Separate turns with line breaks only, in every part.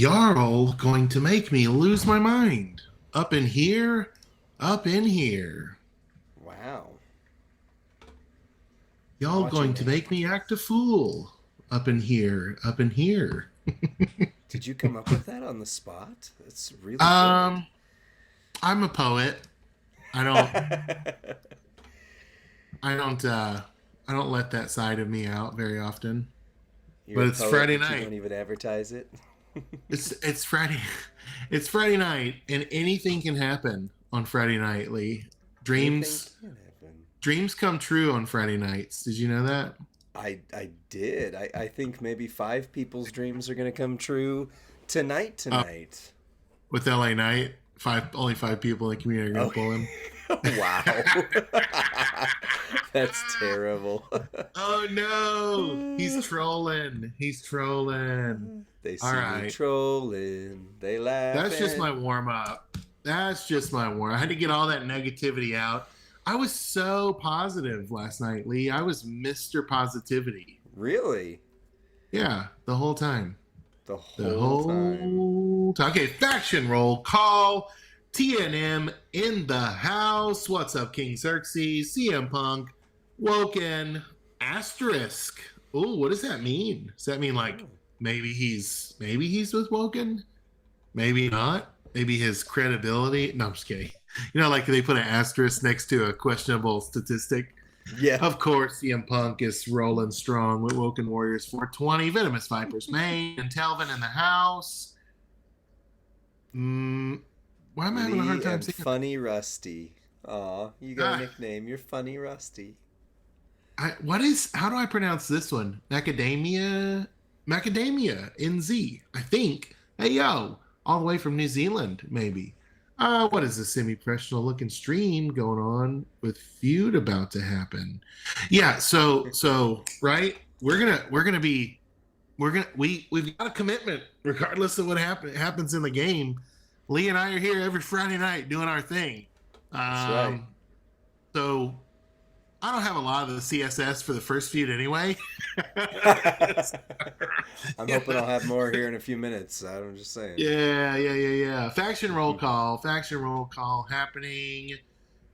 Y'all going to make me lose my mind. Up in here, up in here.
Wow.
Y'all
Watching
going to make me act a fool. Up in here, up in here.
Did you come up with that on the spot? It's really good.
Um, I'm a poet. I don't I don't I don't let that side of me out very often.
You're
But
a
it's
poet,
Friday
but you
night.
don't even advertise it.
It's Friday. It's Friday night, and anything can happen on Friday night, Lee.
Anything
Dreams
can happen.
dreams come true on Friday nights. Did you know that?
I did. I think maybe five people's dreams are gonna come true tonight.
Oh,
Tonight.
with LA Knight, only five people in the community are gonna
Oh,
pull him.
wow. That's terrible.
Oh no, he's trolling. He's trolling.
They
All
see me
right,
trolling. They laugh
that's just
and
my warm up. That's just my warm. I had to get all that negativity out. I was so positive last night, Lee. I was Mr. Positivity.
really
Yeah, the whole time.
the
The
whole time.
whole time. Okay, faction roll call. TNM in the house. What's up, King Xerxes? CM Punk. Woken. Asterisk. Oh, what does that mean? Does that mean like
Oh.
maybe he's with Woken? Maybe not. Maybe his credibility. No, I'm just kidding. You know, like they put an asterisk next to a questionable statistic.
Yeah.
Of course, CM Punk is rolling strong with Woken Warriors 420, Venomous Vipers, Maine, and Telvin in the house. Why am I having a hard
Lee
time
and
saying
Funny Rusty. Aw, you got a
ah,
nickname. You're Funny Rusty.
how do I pronounce this one? Macadamia NZ, I think. Hey yo, all the way from New Zealand, maybe. What is this semi-professional looking stream going on with feud about to happen? Yeah, so right, we've got a commitment regardless of what happens in the game. Lee and I are here every Friday night doing our thing.
That's right.
Um, so I don't have a lot of the CSS for the first feud anyway.
I'm hoping
Yeah.
I'll have more here in a few minutes. I'm just saying.
Yeah. Faction roll call happening.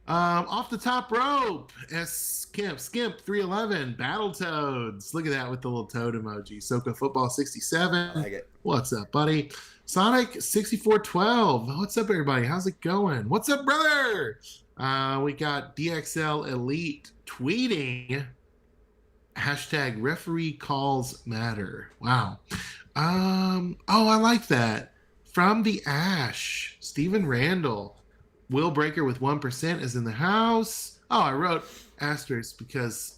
Off the top rope, Skimp 311, Battletoads. Look at that with the little toad emoji. Soka Football
I
67.
like it.
What's up, buddy? Sonic 6412. What's up, everybody? How's it going? What's up, brother? We got DXL Elite tweeting hashtag referee calls matter. Wow. Oh, I like that. From the Ash, Stephen Randall. Will Breaker with 1% is in the house. Oh, I wrote asterisk because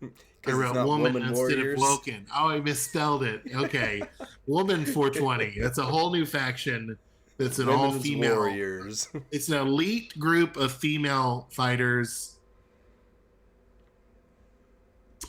I
Because it's
wrote
not
woman
Woman
instead of
Warriors.
Woken. Oh, I misspelled it. Okay. Woman 420. That's a whole new faction. That's an all
Women's
female.
Warriors.
It's an elite group of female fighters.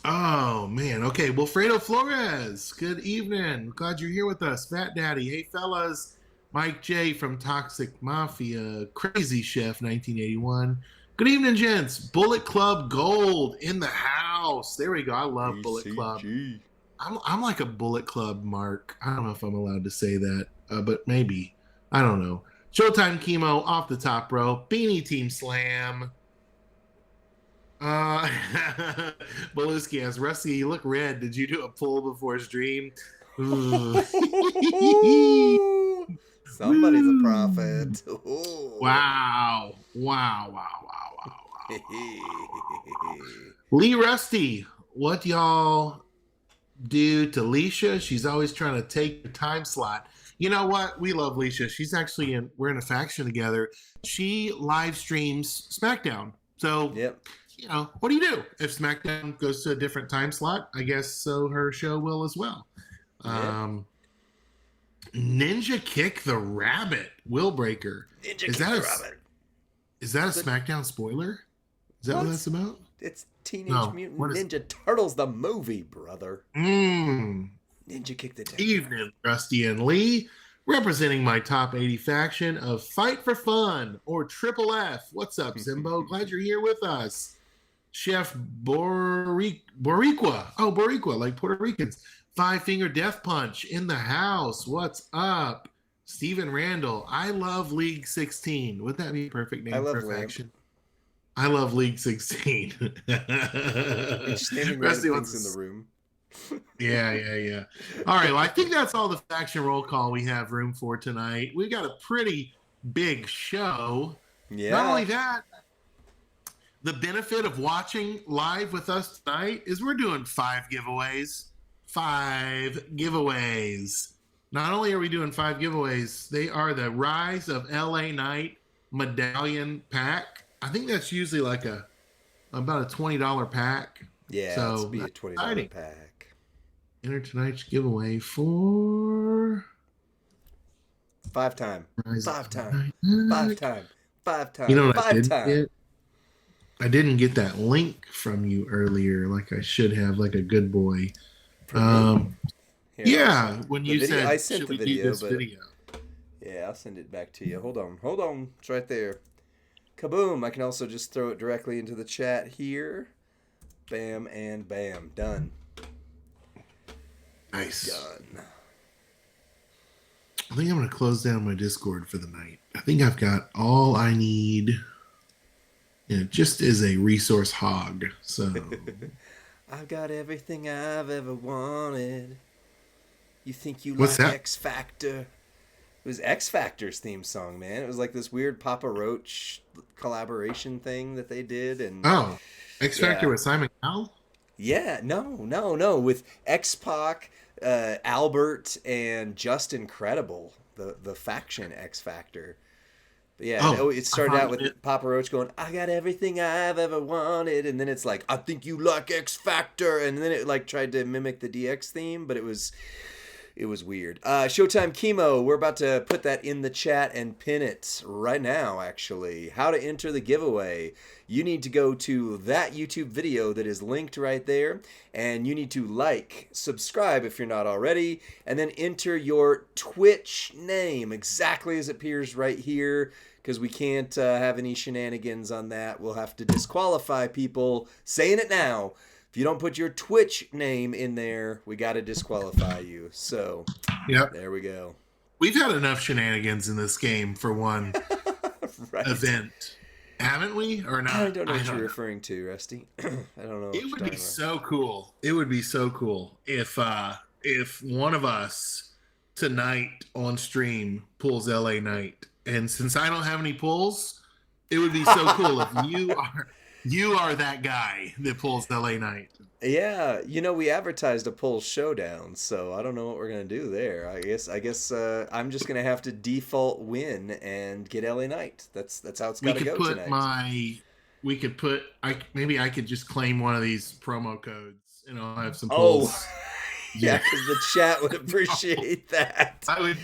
Oh man. Okay. Wilfredo Flores. Good evening. Glad you're here with us. Fat Daddy. Hey fellas. Mike J from Toxic Mafia. Crazy Chef 1981. Good evening, gents. Bullet Club Gold in the house. There we go. I love Bullet Club.
BCG.
I'm like a Bullet Club mark. I don't know if I'm allowed to say that, but maybe. I don't know. Showtime Chemo off the top row. Beanie Team Slam. Beluski asks, Rusty, you look red. Did you do a pull before his dream?
Somebody's a prophet.
Wow. Lee Rusty, what y'all do to Leisha? She's always trying to take the time slot. You know what? We love Leisha. She's actually we're in a faction together. She live streams SmackDown. So,
Yep.
you know, what do you do? If SmackDown goes to a different time slot, I guess so her show will as well.
Yep.
Ninja Kick the Rabbit, Will Breaker.
Ninja
Is
Kick
that
the
a
Rabbit.
is that a SmackDown spoiler? Is that what that's about?
It's Teenage
No,
Mutant
what is-
Ninja Turtles, the movie, brother.
Mmm.
Ninja Kick the Dead.
Evening, Rusty and Lee, representing my top 80 faction of Fight for Fun or Triple F. What's up, Zimbo? Glad you're here with us. Chef Boricua. Oh, Boricua, like Puerto Ricans. Five Finger Death Punch in the house. What's up? Steven Randall. I love League 16. Would that be a perfect
I
name for
love
a
Lamp.
faction? I love League 16.
You're just naming
Rusty
random
wants
things in
to
the room.
yeah. All right. Well, I think that's all the faction roll call we have room for tonight. We got a pretty big show.
Yeah.
Not only that, the benefit of watching live with us tonight is we're doing 5 giveaways. 5 giveaways. Not only are we doing 5 giveaways, they are the Rise of LA Knight medallion pack. I think that's usually like about a $20 pack.
Yeah,
So
it's be a $20 pack.
Enter tonight's giveaway for
5 time.
Rise
5
of
time.
Night.
5 time. 5 time.
You know what
5
I didn't
time.
get? I didn't get that link from you earlier, like I should have, like a good boy.
Here,
Yeah, when you
video,
said
I sent
should
the
we
video,
do this
but
video?
yeah, I'll send it back to you. Hold on. It's right there. Kaboom! I can also just throw it directly into the chat here. Bam and bam, done.
Nice.
Done.
I think I'm gonna close down my Discord for the night. I think I've got all I need. It just is a resource hog. So
I've got everything I've ever wanted. You think you
What's
like
that?
X Factor? It was X Factor's theme song, man. It was like this weird Papa Roach collaboration thing that they did, and
X Factor
Yeah.
with Simon Cowell?
yeah, no, with X Pac, Albert, and Just Incredible, the faction X Factor. But yeah, it started out with Papa Roach going, "I got everything I've ever wanted," and then it's like, "I think you like X Factor," and then it like tried to mimic the DX theme, but it was weird. Showtime Chemo, we're about to put that in the chat and pin it right now, actually. How to enter the giveaway. You need to go to that YouTube video that is linked right there, and you need to like, subscribe if you're not already, and then enter your Twitch name exactly as it appears right here, because we can't have any shenanigans on that. We'll have to disqualify people. Saying it now. If you don't put your Twitch name in there, we got to disqualify you. So,
Yep.
There we go.
We've had enough shenanigans in this game for one
Right.
event, haven't we? Or not?
I don't know what you're referring to, Rusty. I don't know.
It would be so cool. It would be so cool if one of us tonight on stream pulls LA Knight. And since I don't have any pulls, it would be so cool if you are that guy that pulls LA Knight.
Yeah, we advertised a pull showdown, so I don't know what we're gonna do there. I guess I'm just gonna have to default win and get LA Knight. That's how it's gotta go tonight.
Maybe I could just claim one of these promo codes and I'll have some pulls.
Oh, yeah, because the chat would appreciate that.
I would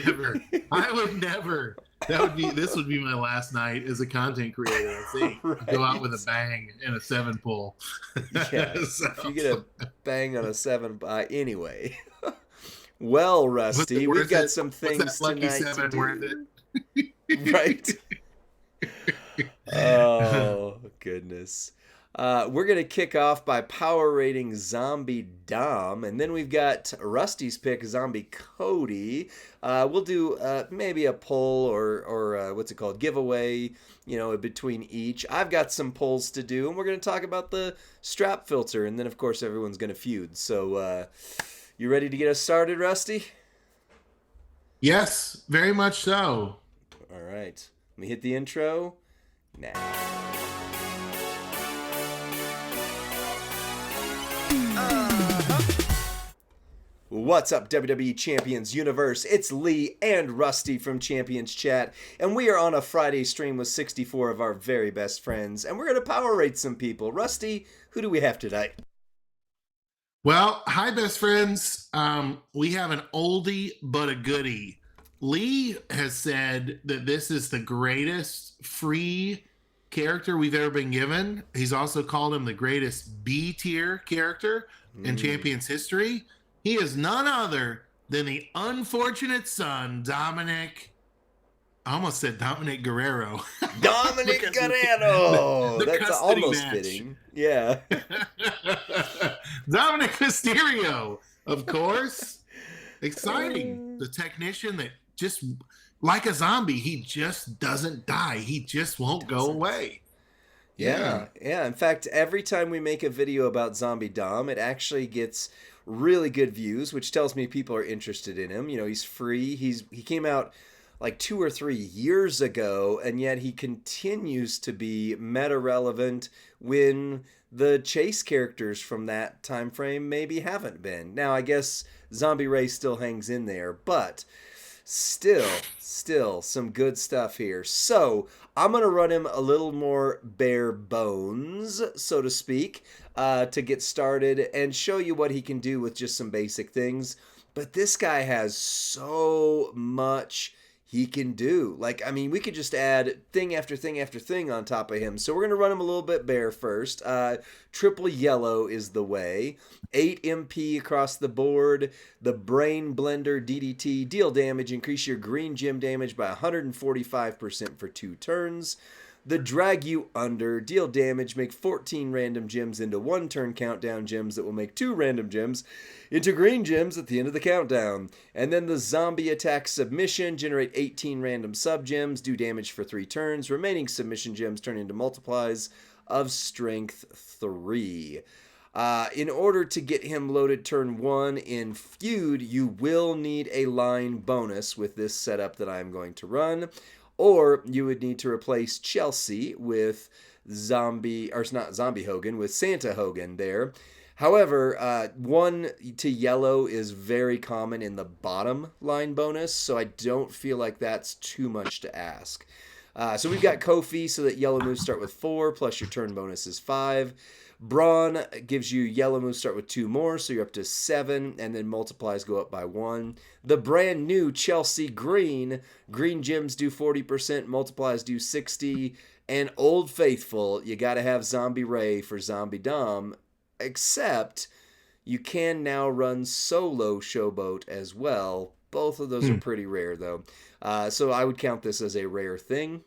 never. This would be my last night as a content creator, I think.
Right.
Go out with a bang and a 7 pull.
Yeah, if you get a bang on a 7 by anyway. Well, Rusty, we've got some things tonight to do.
Worth it?
Right? Oh, goodness. We're going to kick off by power rating Zombie Dom, and then we've got Rusty's pick, Zombie Cody. We'll do maybe a poll or what's it called, giveaway, between each. I've got some polls to do, and we're going to talk about the strap filter, and then, of course, everyone's going to feud. So, you ready to get us started, Rusty?
Yes, very much so.
All right. Let me hit the intro now. What's up, WWE Champions Universe? It's Lee and Rusty from Champions Chat, and we are on a Friday stream with 64 of our very best friends, and we're going to power rate some people. Rusty, who do we have tonight?
Well, hi, best friends. We have an oldie but a goodie. Lee has said that this is the greatest free character we've ever been given. He's also called him the greatest B-tier character in Champions history. He is none other than the unfortunate son, Dominic. I almost said Dominic Guerrero.
Dominic Guerrero! That's almost
match.
fitting. Yeah.
Dominic Mysterio. Of course. Exciting. The technician that just like a zombie, he just doesn't die. He just won't go away. Yeah.
Yeah. In fact, every time we make a video about Zombie Dom, it actually gets really good views, which tells me people are interested in him. You know, he's free. He came out like 2 or 3 years ago, and yet he continues to be meta relevant when the chase characters from that time frame maybe haven't been. Now, I guess Zombie Ray still hangs in there, but still some good stuff here. So I'm gonna run him a little more bare bones, so to speak, to get started and show you what he can do with just some basic things. But this guy has so much he can do. Like, I mean, we could just add thing after thing after thing on top of him. So we're going to run him a little bit bare first. Triple yellow is the way. 8 MP across the board. The Brain Blender DDT. Deal damage. Increase your green gem damage by 145% for 2 turns. The Drag You Under. Deal damage. Make 14 random gems into 1 turn countdown gems that will make 2 random gems into green gems at the end of the countdown. And then the Zombie Attack Submission. Generate 18 random sub gems. Do damage for 3 turns. Remaining submission gems turn into multiplies of strength 3. In order to get him loaded turn 1 in Feud, you will need a line bonus with this setup that I'm going to run. Or you would need to replace Chelsea with not Zombie Hogan, with Santa Hogan there. However, 1 to yellow is very common in the bottom line bonus, so I don't feel like that's too much to ask. So we've got Kofi, so that yellow moves start with 4, plus your turn bonus is 5. Braun gives you yellow moves start with 2 more, so you're up to 7, and then multiplies go up by 1. The brand new Chelsea Green gems do 40%, multiplies do 60, and Old Faithful, you got to have Zombie Ray for Zombie Dom, except you can now run solo Showboat as well. Both of those are pretty rare, though. So I would count this as a rare thing.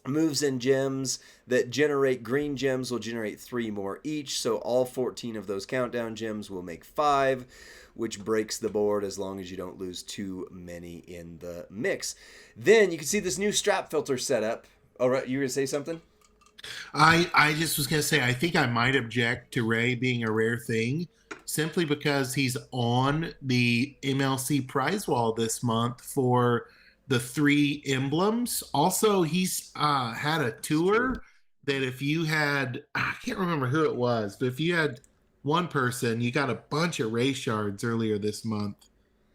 Moves and gems that generate green gems will generate 3 more each, so all 14 of those countdown gems will make 5, which breaks the board as long as you don't lose too many in the mix. Then you can see this new strap filter setup. All right, you were going to say something?
I just was going to say, I think I might object to Ray being a rare thing simply because he's on the MLC prize wall this month for the 3 emblems. Also, he's had a tour that if you had, I can't remember who it was, but if you had one person, you got a bunch of Ray shards earlier this month.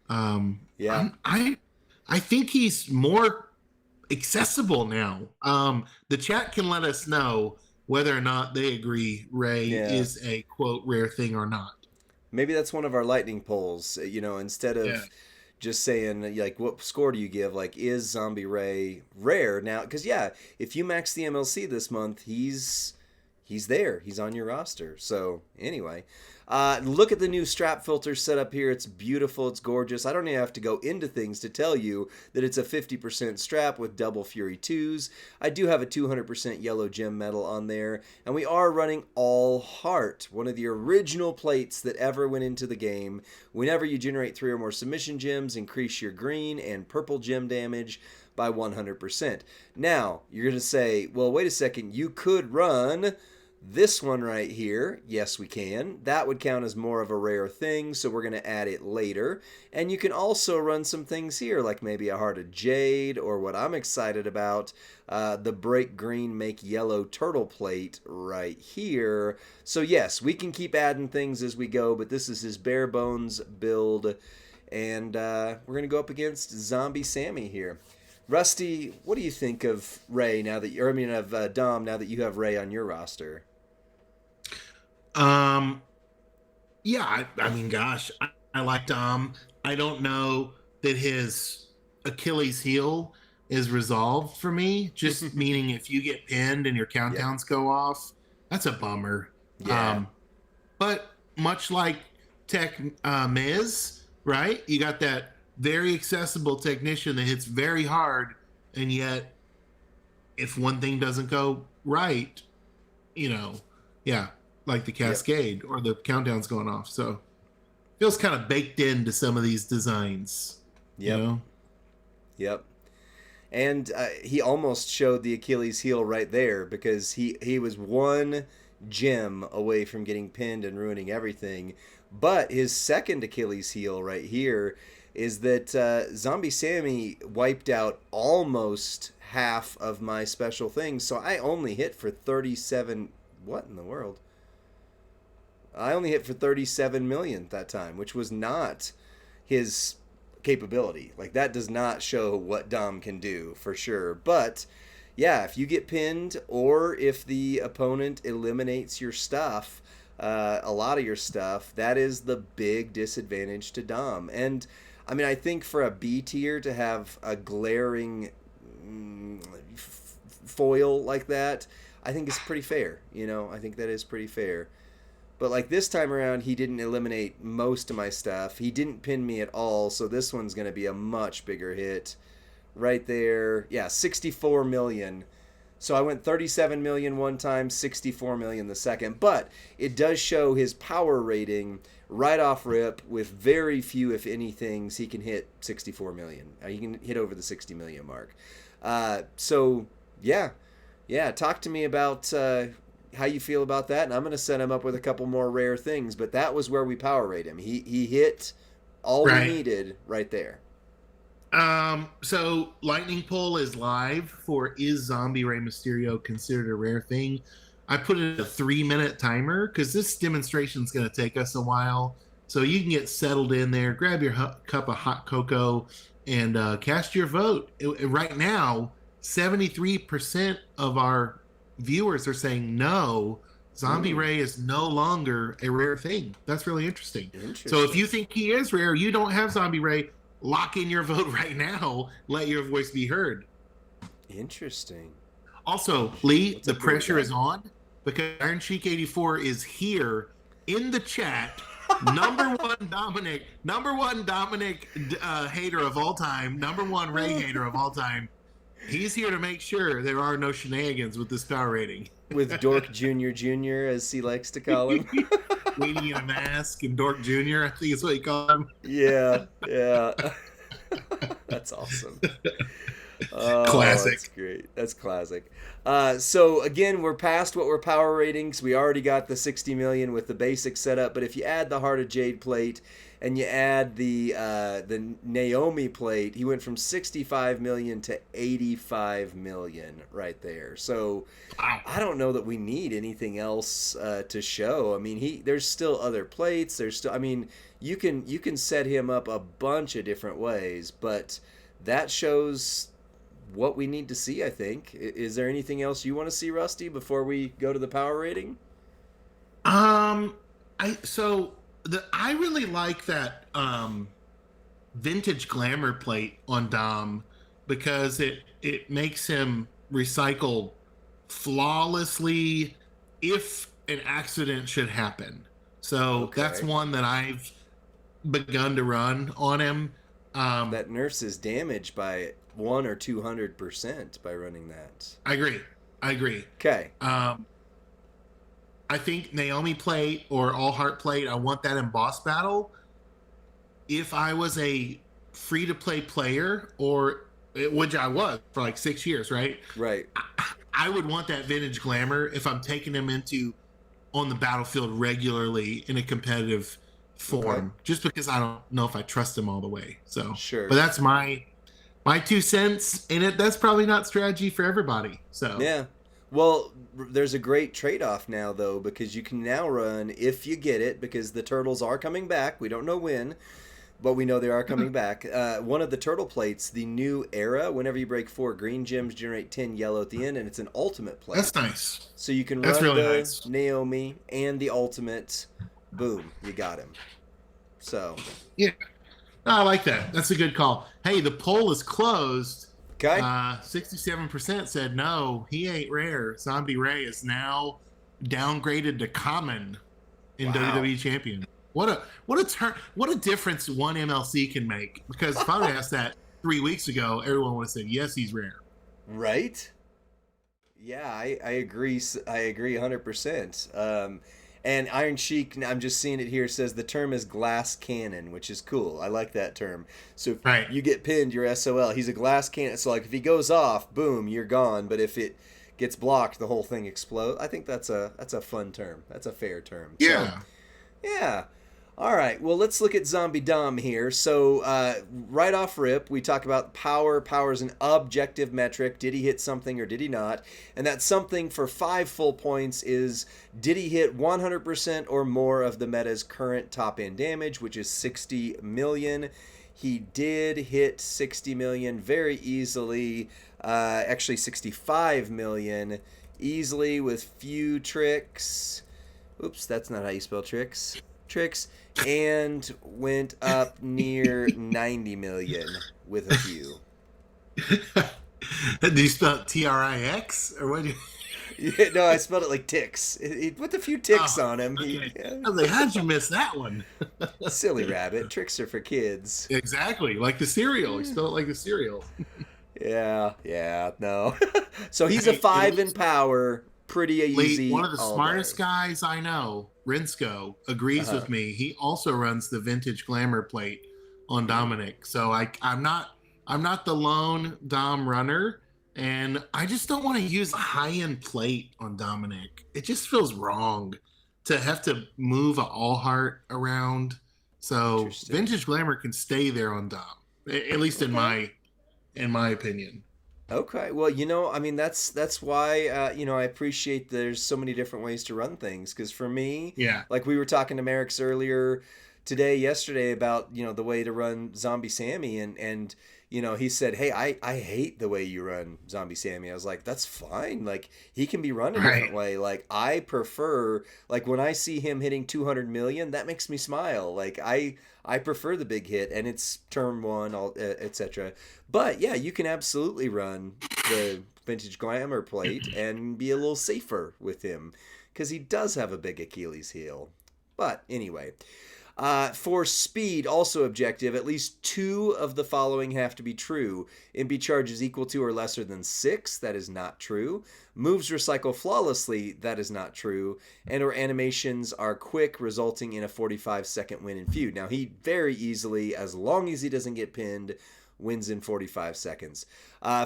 Yeah.
I think he's more accessible now. The chat can let us know whether or not they agree Ray is a quote rare thing or not.
Maybe that's one of our lightning polls, instead of just saying, like, what score do you give? Like, is Zombie Ray rare? Now, because, if you max the MLC this month, he's there. He's on your roster. So, anyway. Look at the new strap filter setup here. It's beautiful. It's gorgeous. I don't even have to go into things to tell you that it's a 50% strap with double Fury 2s. I do have a 200% yellow gem metal on there. And we are running all heart, one of the original plates that ever went into the game. Whenever you generate 3 or more submission gems, increase your green and purple gem damage by 100%. Now, you're going to say, well, wait a second. You could run this one right here. Yes, we can. That would count as more of a rare thing, so we're going to add it later. And you can also run some things here, like maybe a Heart of Jade, or what I'm excited about, the Break Green, Make Yellow Turtle Plate right here. So yes, we can keep adding things as we go, but this is his bare bones build. And we're going to go up against Zombie Sammy here. Rusty, what do you think of Ray now that of Dom now that you have Ray on your roster?
Yeah, I mean, gosh, I like Dom. I don't know that his Achilles heel is resolved for me. Just meaning if you get pinned and your countdowns go off, that's a bummer.
Yeah.
But much like Tech Miz, right? You got that very accessible technician that hits very hard, and yet if one thing doesn't go right, like the cascade or the countdown's going off. So feels kind of baked into some of these designs.
Yep. Yep. And he almost showed the Achilles heel right there because he was one gem away from getting pinned and ruining everything. But his second Achilles heel right here is that Zombie Sammy wiped out almost half of my special things. So I only hit for 37. What in the world? I only hit for 37 million that time, which was not his capability. Like, that does not show what Dom can do for sure. But yeah, if you get pinned or if the opponent eliminates your stuff, a lot of your stuff, that is the big disadvantage to Dom. And I mean, I think for a B tier to have a glaring foil like that, I think is pretty fair. You know, I think that is pretty fair. But like this time around, he didn't eliminate most of my stuff. He didn't pin me at all, so this one's going to be a much bigger hit. Right there. Yeah, 64 million. So I went 37 million one time, 64 million the second. But it does show his power rating right off rip with very few, if any, things. He can hit 64 million. He can hit over the 60 million mark. So, yeah. Yeah, talk to me about how you feel about that. And I'm going to set him up with a couple more rare things. But that was where we power rate him. He hit all we needed right there.
So Lightning Poll is live for Is Zombie Rey Mysterio considered a rare thing? I put it a 3-minute timer because this demonstration is going to take us a while. So you can get settled in there, grab your cup of hot cocoa, and cast your vote. Right now, 73% of our viewers are saying no. Zombie Rey is no longer a rare thing. That's really interesting. So if you think he is rare, you don't have Zombie Rey, lock in your vote right now. Let your voice be heard.
Interesting.
Also, Lee, the pressure is on because Iron Sheik 84 is here in the chat. number one Dominic hater of all time, number one Rey hater of all time. He's here to make sure there are no shenanigans with this power rating.
With Dork Jr., as he likes to call him.
Waiting in a mask and Dork Jr., I think is what he called him.
Yeah. That's awesome.
Classic.
That's great. That's classic. So again, we're past what we're power ratings. We already got the 60 million with the basic setup, but if you add the Heart of Jade plate and you add the Naomi plate, he went from 65 million to 85 million right there. So I don't know that we need anything else to show. I mean, there's still other plates. There's still, I mean, you can set him up a bunch of different ways, but that shows what we need to see, I think. Is there anything else you want to see, Rusty, before we go to the power rating?
I really like that vintage glamour plate on Dom because it makes him recycle flawlessly if an accident should happen. So that's one that I've begun to run on him.
That nurses damage by 100 or 200% by running that.
I agree.
Okay.
I think Naomi plate or All Heart plate, I want that in boss battle. If I was a free-to-play player, which I was for like 6 years, right?
Right.
I would want that vintage glamour if I'm taking him on the battlefield regularly in a competitive form, just because I don't know if I trust him all the way. So
sure.
But that's my 2 cents in it. That's probably not strategy for everybody. So
yeah. Well, there's a great trade-off now, though, because you can now run, if you get it, because the turtles are coming back. We don't know when, but we know they are coming back. One of the turtle plates, the new era, whenever you break 4 green gems, generate 10 yellow at the end, and it's an ultimate plate.
That's nice.
So you can run the Naomi and the ultimate. Boom, you got him. So.
Yeah. I like that. That's a good call. Hey, the poll is closed.
Okay.
67% said no, he ain't rare. Zombie Rey is now downgraded to common in WWE Champion. What a difference one MLC can make. Because if I would asked that 3 weeks ago, everyone would have said yes, he's rare.
Right? Yeah, I agree. I agree 100%. And Iron Sheik, I'm just seeing it here, says the term is glass cannon, which is cool. I like that term. So if
Right.
you get pinned, you're SOL. He's a glass cannon. So like if he goes off, boom, you're gone. But if it gets blocked, the whole thing explodes. I think that's a fun term. That's a fair term. So
Yeah.
yeah. All right. Well, let's look at Zombie Dom here. So, right off rip, we talk about power. Power is an objective metric. Did he hit something or did he not? And that something for 5 full points is did he hit 100% or more of the meta's current top end damage, which is 60 million. He did hit 60 million very easily. Actually, 65 million easily with few tricks. Oops, that's not how you spell tricks. Tricks, and went up near 90 million with a few.
Do you spell it Trix or what?
Yeah, no, I spelled it like ticks. He put a few ticks on him.
Okay. I was like, how'd you miss that one?
Silly rabbit. Tricks are for kids.
Exactly, like the cereal. You spell it like the cereal.
Yeah, no. So he's a 5 in power. Pretty easy.
One of the smartest guys I know, Rinsko, agrees with me. He also runs the vintage glamour plate on Dominic. So I'm not the lone Dom runner, and I just don't want to use a high-end plate on Dominic. It just feels wrong to have to move a all heart around. So vintage glamour can stay there on Dom, at least in my opinion.
Okay, well, I mean, that's why I appreciate there's so many different ways to run things. Because for me,
Yeah,
like we were talking to Merrick's earlier yesterday about the way to run Zombie Sammy, and he said, hey, I hate the way you run Zombie Sammy. I was like, that's fine. Like he can be run a different way. Like I prefer, like when I see him hitting 200 million, that makes me smile. Like I prefer the big hit, and it's turn one, etc. But yeah, you can absolutely run the vintage glamour plate and be a little safer with him because he does have a big Achilles heel. But anyway, for speed, also objective, at least 2 of the following have to be true. MP charge is equal to or lesser than 6. That is not true. Moves recycle flawlessly. That is not true. And or animations are quick, resulting in a 45-second win in feud. Now, he very easily, as long as he doesn't get pinned, wins in 45 seconds.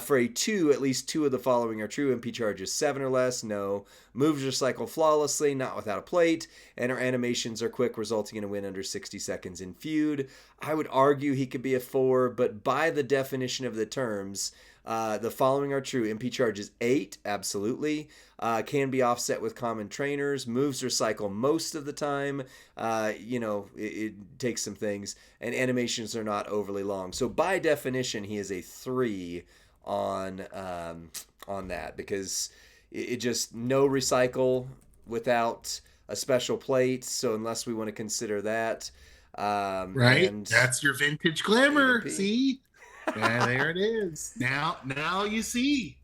For a 2, at least 2 of the following are true. MP charge is 7 or less. No. Moves recycle flawlessly, not without a plate. And our animations are quick, resulting in a win under 60 seconds in feud. I would argue he could be a 4, but by the definition of the terms, the following are true. MP charge is 8, absolutely. Can be offset with common trainers. Moves recycle most of the time. It takes some things. And animations are not overly long. So by definition, he is a 3 on that because it just no recycle without a special plate. So unless we want to consider that,
right.
And
that's your vintage glamour.
AMP.
See, yeah, there it is. Now you see.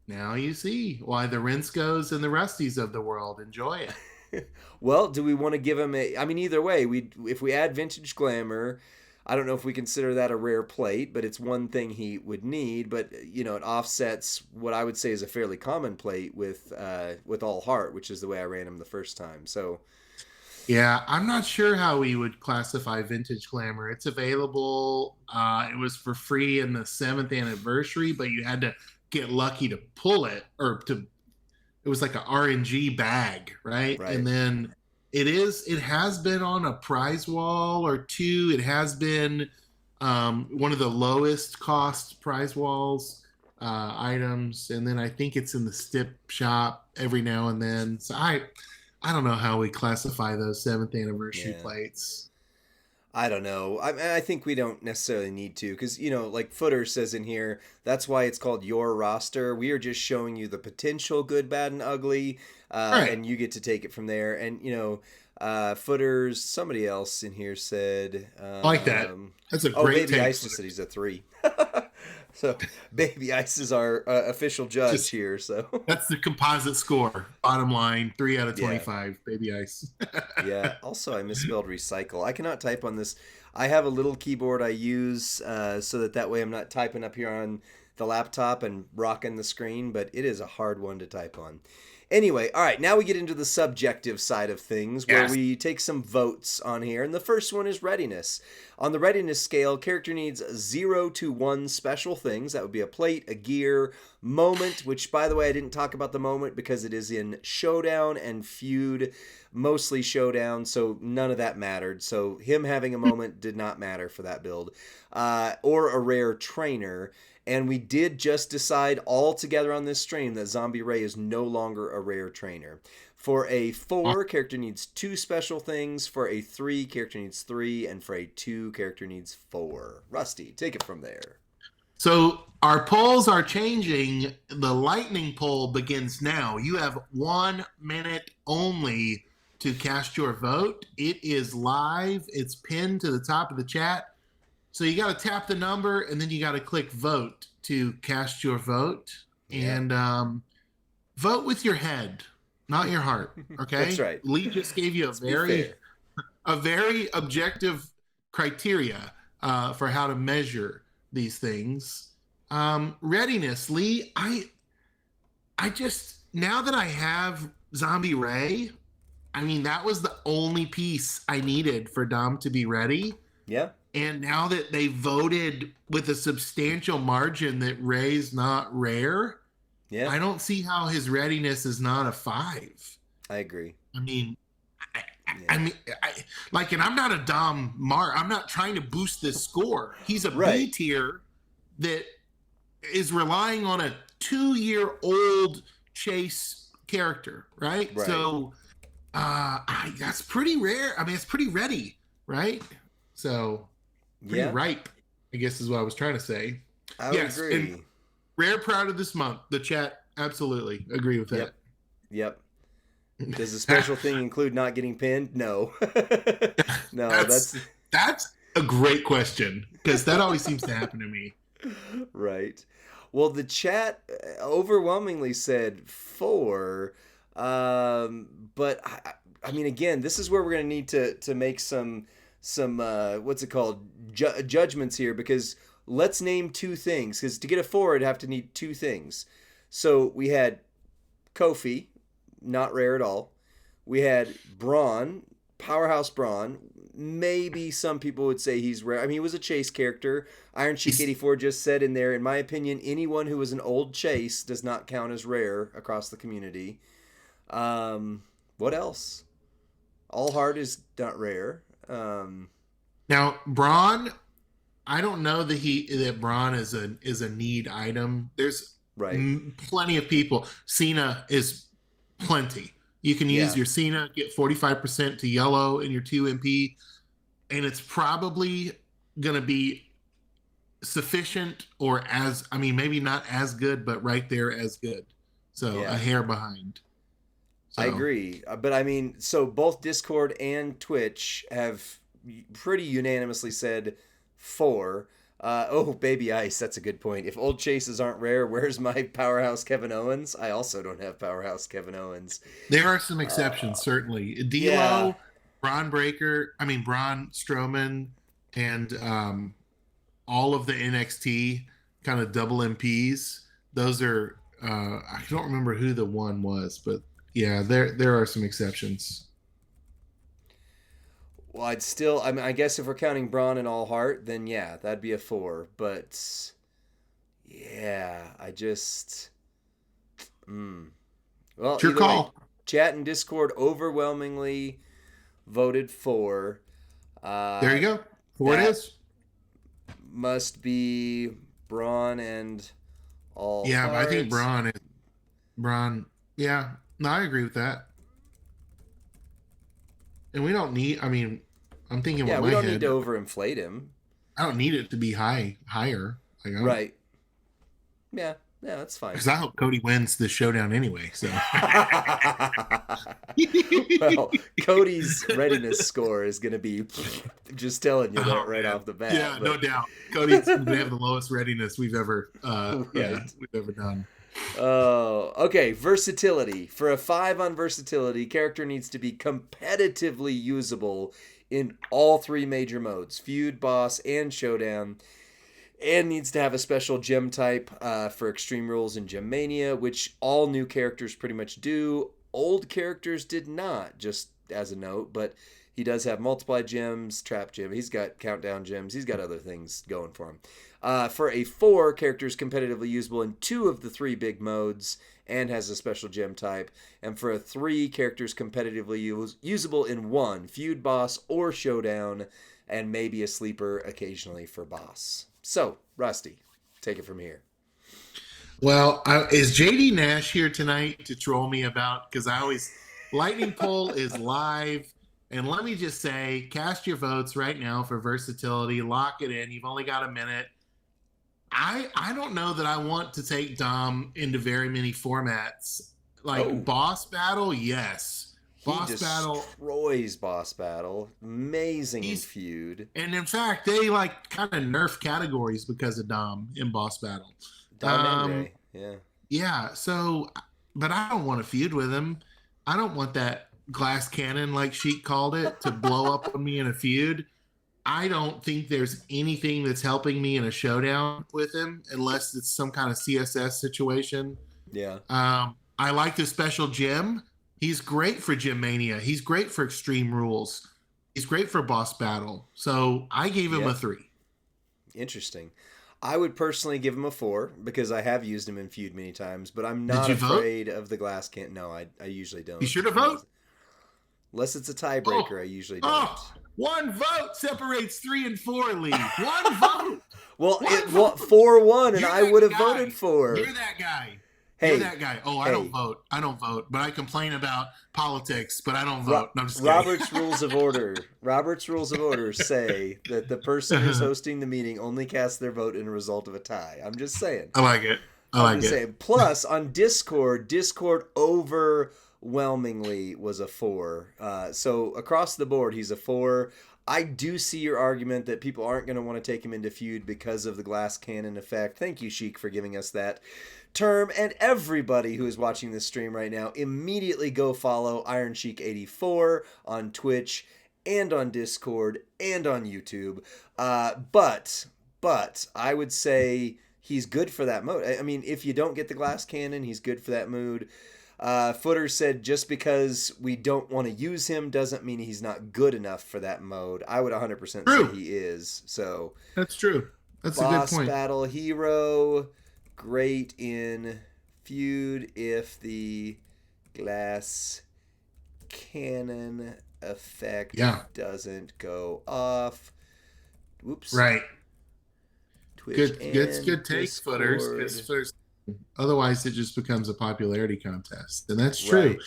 Now you see why the Rinskos and the Rusties of the world enjoy it.
Well, do we want to give him I mean, either way, if we add vintage glamour, I don't know if we consider that a rare plate, but it's one thing he would need. But it offsets what I would say is a fairly common plate with all heart, which is the way I ran him the first time. So.
Yeah, I'm not sure how we would classify vintage glamour. It's available. It was for free in the 7th anniversary, but you had to get lucky to pull it, it was like an RNG bag, right? And then it has been on a prize wall or 2. It has been one of the lowest cost prize walls items, and then I think it's in the Stip shop every now and then. So I don't know how we classify those 7th anniversary plates.
I don't know. I think we don't necessarily need to because, like Footer says in here, that's why it's called your roster. We are just showing you the potential good, bad, and ugly, and you get to take it from there. And, Footer's, somebody else in here said...
I like that. That's a great
Baby Ice just said he's a 3. So Baby Ice is our official judge here. So
that's the composite score. Bottom line, 3 out of 25. Yeah. Baby Ice.
Yeah. Also, I misspelled recycle. I cannot type on this. I have a little keyboard I use so that way I'm not typing up here on the laptop and rocking the screen, but it is a hard one to type on. Anyway, all right, now we get into the subjective side of things where
Yes.
we take some votes on here. And the first one is readiness. On the readiness scale, character needs 0 to 1 special things. That would be a plate, a gear, moment, which, by the way, I didn't talk about the moment because it is in Showdown and Feud, mostly Showdown, so none of that mattered. So him having a moment did not matter for that build. Or a rare trainer. And we did just decide all together on this stream that Zombie Ray is no longer a rare trainer. For a 4, character needs 2 special things. For a 3, character needs 3. And for a 2, character needs 4. Rusty, take it from there.
So our polls are changing. The lightning poll begins now. You have 1 minute only to cast your vote. It is live. It's pinned to the top of the chat. So you got to tap the number, and then you got to click vote to cast your vote. Yeah. And vote with your head, not your heart. Okay,
that's right.
Lee just gave you a very objective criteria for how to measure these things. Readiness, Lee. I just, now that I have Zombie Ray, I mean, that was the only piece I needed for Dom to be ready.
Yeah.
And now that they voted with a substantial margin that Ray's not rare,
yeah,
I don't see how his readiness is not a 5.
I agree.
I mean, and I'm not a Dom Mar. I'm not trying to boost this score. He's a B tier that is relying on a 2-year-old chase character, right? So that's pretty rare. I mean, it's pretty ready, right? So pretty ripe, I guess is what I was trying to say.
I would agree. And
rare proud of this month. The chat absolutely agree with that.
Yep. Does the special thing include not getting pinned? No. No,
that's a great question, because that always seems to happen to me.
Right. Well, the chat overwhelmingly said 4, but I mean, again, this is where we're going to need to make some what's it called, judgments here, because let's name 2 things, because to get a 4 it'd have to need 2 things. So we had Kofi, not rare at all. We had Braun, Powerhouse Braun. Maybe some people would say he's rare. I mean, he was a chase character. Iron Sheik 84 just said in there, in my opinion, anyone who was an old chase does not count as rare across the community. What else? All Heart is not rare.
Now Braun, I don't know that Braun is a need item. There's plenty of people. Cena is plenty. You can use your Cena, get 45% to yellow in your 2 MP, and it's probably gonna be sufficient, or maybe not as good, but right there as good. So a hair behind. So.
I agree. But I mean, so both Discord and Twitch have pretty unanimously said 4. Baby Ice, that's a good point. If old chases aren't rare, where's my Powerhouse Kevin Owens? I also don't have Powerhouse Kevin Owens.
There are some exceptions, certainly. D'Lo, Braun Strowman, and all of the NXT kind of double MPs. Those are, I don't remember who the one was, but yeah, there are some exceptions.
Well, I guess if we're counting Braun and All Heart, then yeah, that'd be a 4. But yeah, I just, well,
it's your call.
Chat and Discord overwhelmingly voted 4.
There you go. 4 it is.
Must be Braun and All Heart.
Yeah, but I think Braun. Yeah, no, I agree with that. And we don't need, I'm thinking with my head. Yeah,
we don't need to overinflate him.
I don't need it to be higher.
Right. Yeah, that's fine.
Because I hope Cody wins the showdown anyway. So.
Well, Cody's readiness score is going to be just telling you that right off the bat.
Yeah, no doubt. Cody's going to have the lowest readiness we've ever done.
Oh, okay. Versatility. For a 5 on versatility, character needs to be competitively usable in all 3 major modes: feud, boss, and showdown. And needs to have a special gem type for Extreme Rules and Gem Mania, which all new characters pretty much do. Old characters did not, just as a note, but he does have multiply gems, trap gem. He's got countdown gems. He's got other things going for him. For a 4, characters competitively usable in 2 of the 3 big modes and has a special gem type. And for a 3, characters competitively usable in 1, feud, boss, or showdown, and maybe a sleeper occasionally for boss. So, Rusty, take it from here.
Well, is JD Nash here tonight to troll me about? Because I always Lightning Poll is live, and let me just say, cast your votes right now for versatility. Lock it in. You've only got a minute. I don't know that I want to take Dom into very many formats. Like boss battle, yes.
Boss battle destroys boss battle. Amazing in feud.
And in fact, they like kind of nerf categories because of Dom in boss battle.
Dom and Ray, yeah.
Yeah, so but I don't want to feud with him. I don't want that glass cannon, like Sheik called it, to blow up on me in a feud. I don't think there's anything that's helping me in a showdown with him unless it's some kind of CSS situation.
Yeah.
I like the special gem. He's great for Gem Mania. He's great for Extreme Rules. He's great for boss battle. So I gave him a 3.
Interesting. I would personally give him a 4 because I have used him in feud many times, but I'm not afraid of the glass cannon. No, I usually don't.
You should have voted.
Unless it's a tiebreaker, I usually don't.
1 vote separates 3 and 4, Lee. 1 vote.
Well, 4-1, and I would have voted for.
You're that guy. Hey, you're that guy. Oh, I don't vote. I don't vote, but I complain about politics, but I don't vote. No, I'm just kidding.
Robert's Rules of Order say that the person who's hosting the meeting only casts their vote in a result of a tie. I'm just saying.
I like it. I'm just saying.
Plus, on Discord overwhelmingly was a 4. So across the board, he's a 4. I do see your argument that people aren't going to want to take him into feud because of the glass cannon effect. Thank you, Sheik, for giving us that term. And everybody who is watching this stream right now, immediately go follow Iron Sheik 84 on Twitch and on Discord and on YouTube. But I would say he's good for that mode. I mean, if you don't get the glass cannon, he's good for that mood. Footer said just because we don't want to use him doesn't mean he's not good enough for that mode. I would 100% say he is. So
that's true. That's a good point.
Boss battle hero, great in feud if the glass cannon effect doesn't go off. Whoops.
Right.
Twitch
good takes, Footers. Otherwise, it just becomes a popularity contest. And that's true. Right.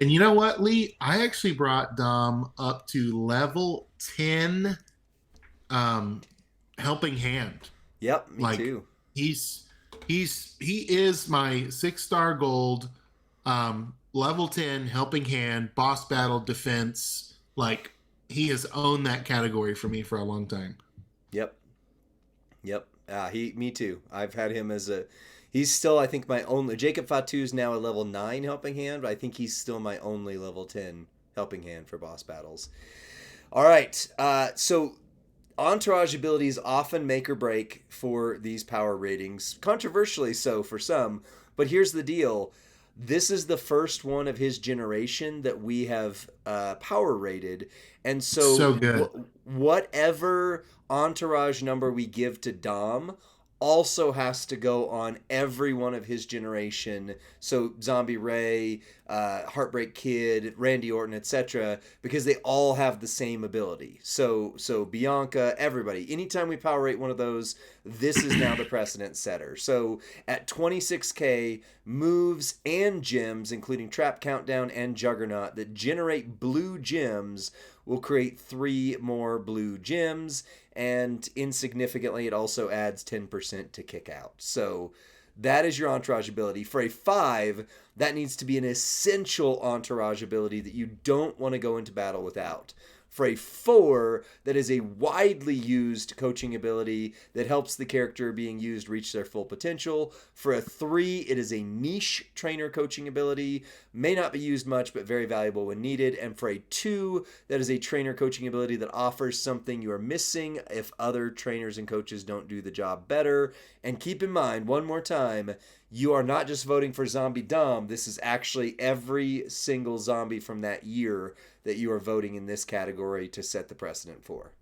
And you know what, Lee? I actually brought Dom up to level 10 helping hand.
Yep, me too.
He is my 6-star gold level 10 helping hand, boss battle, defense. Like, he has owned that category for me for a long time.
Yep. Me too. I've had him as a... He's still, I think, my only... Jacob Fatu is now a level 9 helping hand, but I think he's still my only level 10 helping hand for boss battles. All right. So entourage abilities often make or break for these power ratings. Controversially so for some, but here's the deal. This is the first one of his generation that we have power rated. And so
good.
Whatever entourage number we give to Dom also has to go on every one of his generation. So Zombie Ray, Heartbreak Kid, Randy Orton, etc., because they all have the same ability. So Bianca, everybody. Anytime we power rate one of those, this is now the precedent setter. So at 26K, moves and gems, including Trap Countdown and Juggernaut, that generate blue gems will create 3 more blue gems, and insignificantly, it also adds 10% to kick out. So that is your entourage ability. For a 5, that needs to be an essential entourage ability that you don't want to go into battle without. For a 4, that is a widely used coaching ability that helps the character being used reach their full potential. For a 3, it is a niche trainer coaching ability, may not be used much, but very valuable when needed. And for a 2, that is a trainer coaching ability that offers something you are missing if other trainers and coaches don't do the job better. And keep in mind, one more time, you are not just voting for Zombie Dom. This is actually every single zombie from that year that you are voting in this category to set the precedent for.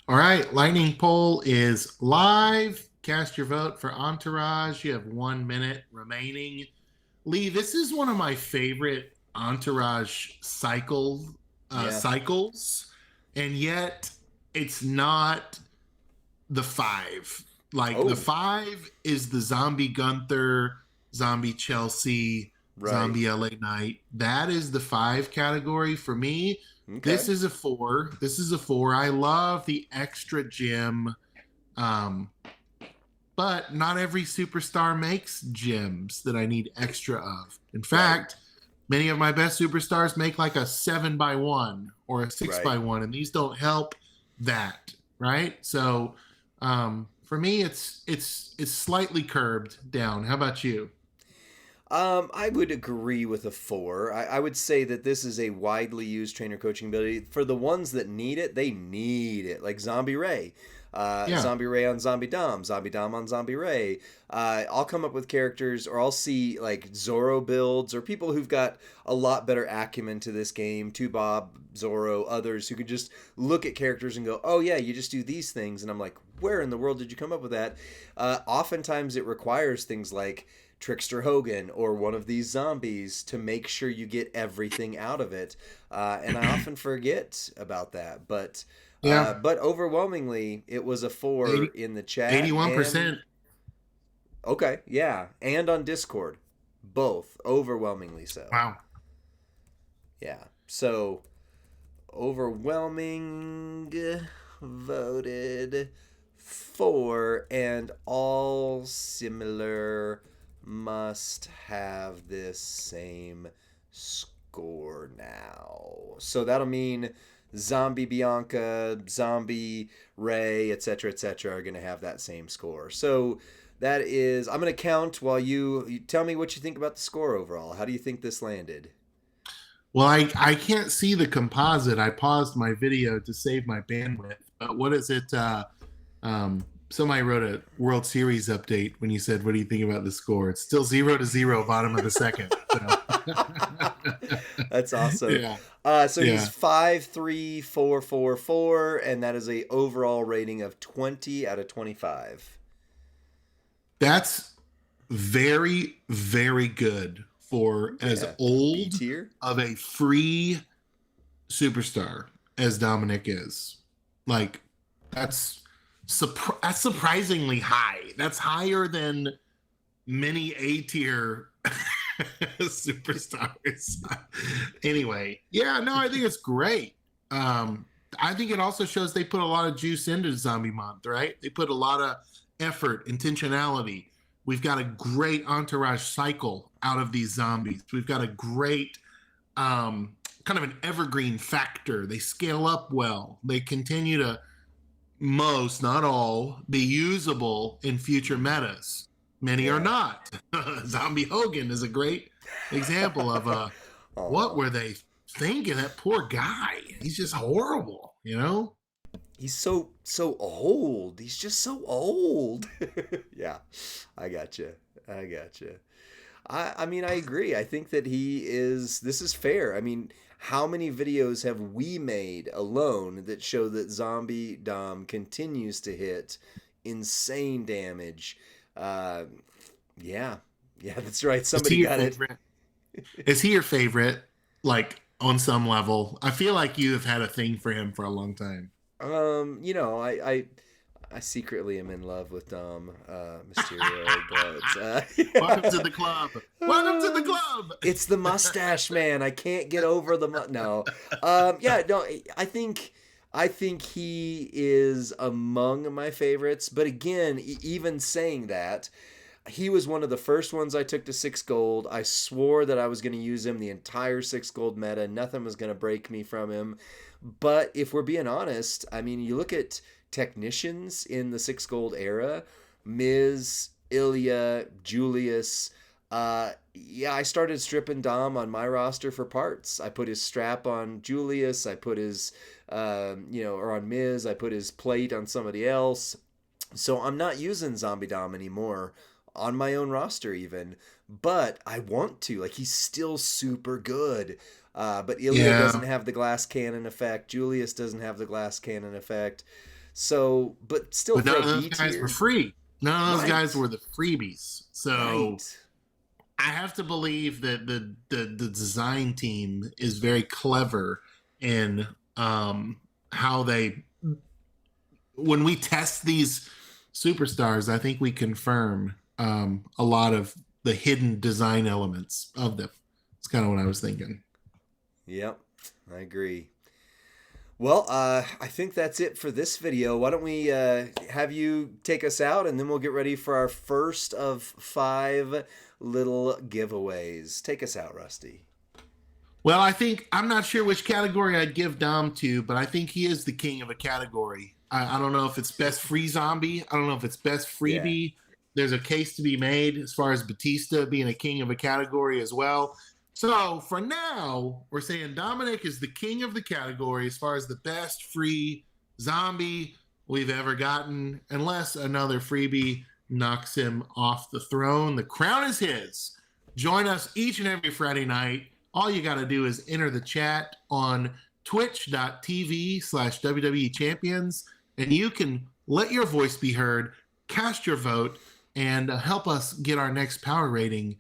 All right, lightning poll is live. Cast your vote for Entourage. You have 1 minute remaining. Lee, this is one of my favorite Entourage cycles, and yet it's not the 5. Like the 5 is the Zombie Gunther, Zombie Chelsea, Zombie LA Knight. That is the 5 category for me. Okay. This is a 4. I love the extra gem. But not every superstar makes gems that I need extra of. In fact, many of my best superstars make like a 7x1 or a 6x1, and these don't help that, right? So for me, it's slightly curbed down. How about you?
I would agree with a 4. I would say that this is a widely used trainer coaching ability. For the ones that need it, they need it. Like Zombie Ray. Zombie Ray on Zombie Dom. Zombie Dom on Zombie Ray. I'll come up with characters, or I'll see like Zorro builds, or people who've got a lot better acumen to this game. Bob, Zorro, others who could just look at characters and go, oh yeah, you just do these things. And I'm like, where in the world did you come up with that? Oftentimes it requires things like Trickster Hogan or one of these zombies to make sure you get everything out of it. And I often forget about that. But overwhelmingly, it was a 4 in the chat.
81%.
Okay, yeah. And on Discord. Both. Overwhelmingly so.
Wow.
Yeah. So, overwhelming voted 4, and all similar must have this same score now. So that'll mean Zombie Bianca, Zombie Ray, etc., are going to have that same score. So that is, I'm going to count while you tell me what you think about the score overall. How do you think this landed?
Well, I can't see the composite. I paused my video to save my bandwidth. But what is it? Somebody wrote a World Series update when you said, what do you think about the score? It's still 0-0, bottom of the second. So.
That's awesome.
Yeah.
He's 5-3-4-4-4, and that is a overall rating of 20 out of 25.
That's very, very good for as old B-tier of a free superstar as Dominic is. Like, that's surprisingly high. That's higher than many A-tier superstars. Anyway, I think it's great. I think it also shows they put a lot of juice into Zombie Month, right? They put a lot of effort, intentionality. We've got a great entourage cycle out of these zombies. We've got a great kind of an evergreen factor. They scale up well. They continue to, most, not all, be usable in future metas. Many are not. Zombie Hogan is a great example of what were they thinking? That poor guy. He's just horrible, you know?
He's so old. He's just so old. Yeah, I gotcha. I mean, I agree. I think that this is fair. I mean, how many videos have we made alone that show that Zombie Dom continues to hit insane damage? Yeah, that's right. Somebody got it.
Is he your favorite? Like, on some level? I feel like you have had a thing for him for a long time.
I secretly am in love with Dom Mysterio, but
welcome to the club. Welcome to the club.
It's the mustache, man. I can't get over the I think he is among my favorites, but again, even saying that, He was one of the first ones I took to 6 gold. I swore that I was going to use him the entire 6 gold meta. Nothing was going to break me from him. But if we're being honest, I mean, you look at technicians in the 6 gold era, Miz, Ilya, Julius. Yeah, I started stripping Dom on my roster for parts. I put his strap on Julius. I put his, or on Miz. I put his plate on somebody else. So I'm not using Zombie Dom anymore on my own roster even, but I want to. Like, he's still super good. But Ilya doesn't have the glass cannon effect. Julius doesn't have the glass cannon effect. So, but still,
but none of those guys were free. None of those guys were the freebies. So I have to believe that the design team is very clever in how they, when we test these superstars, I think we confirm a lot of the hidden design elements of them. It's kind of what I was thinking.
Yep, I agree. Well, I think that's it for this video. Why don't we have you take us out, and then we'll get ready for our first of 5 little giveaways. Take us out, Rusty.
Well, I'm not sure which category I'd give Dom to, but I think he is the king of a category. I don't know if it's best free zombie. I don't know if it's best freebie. Yeah. There's a case to be made as far as Batista being a king of a category as well. So for now, we're saying Dominic is the king of the category as far as the best free zombie we've ever gotten, unless another freebie knocks him off the throne. The crown is his. Join us each and every Friday night. All you got to do is enter the chat on twitch.tv/WWE Champions, and you can let your voice be heard, cast your vote, and help us get our next power rating.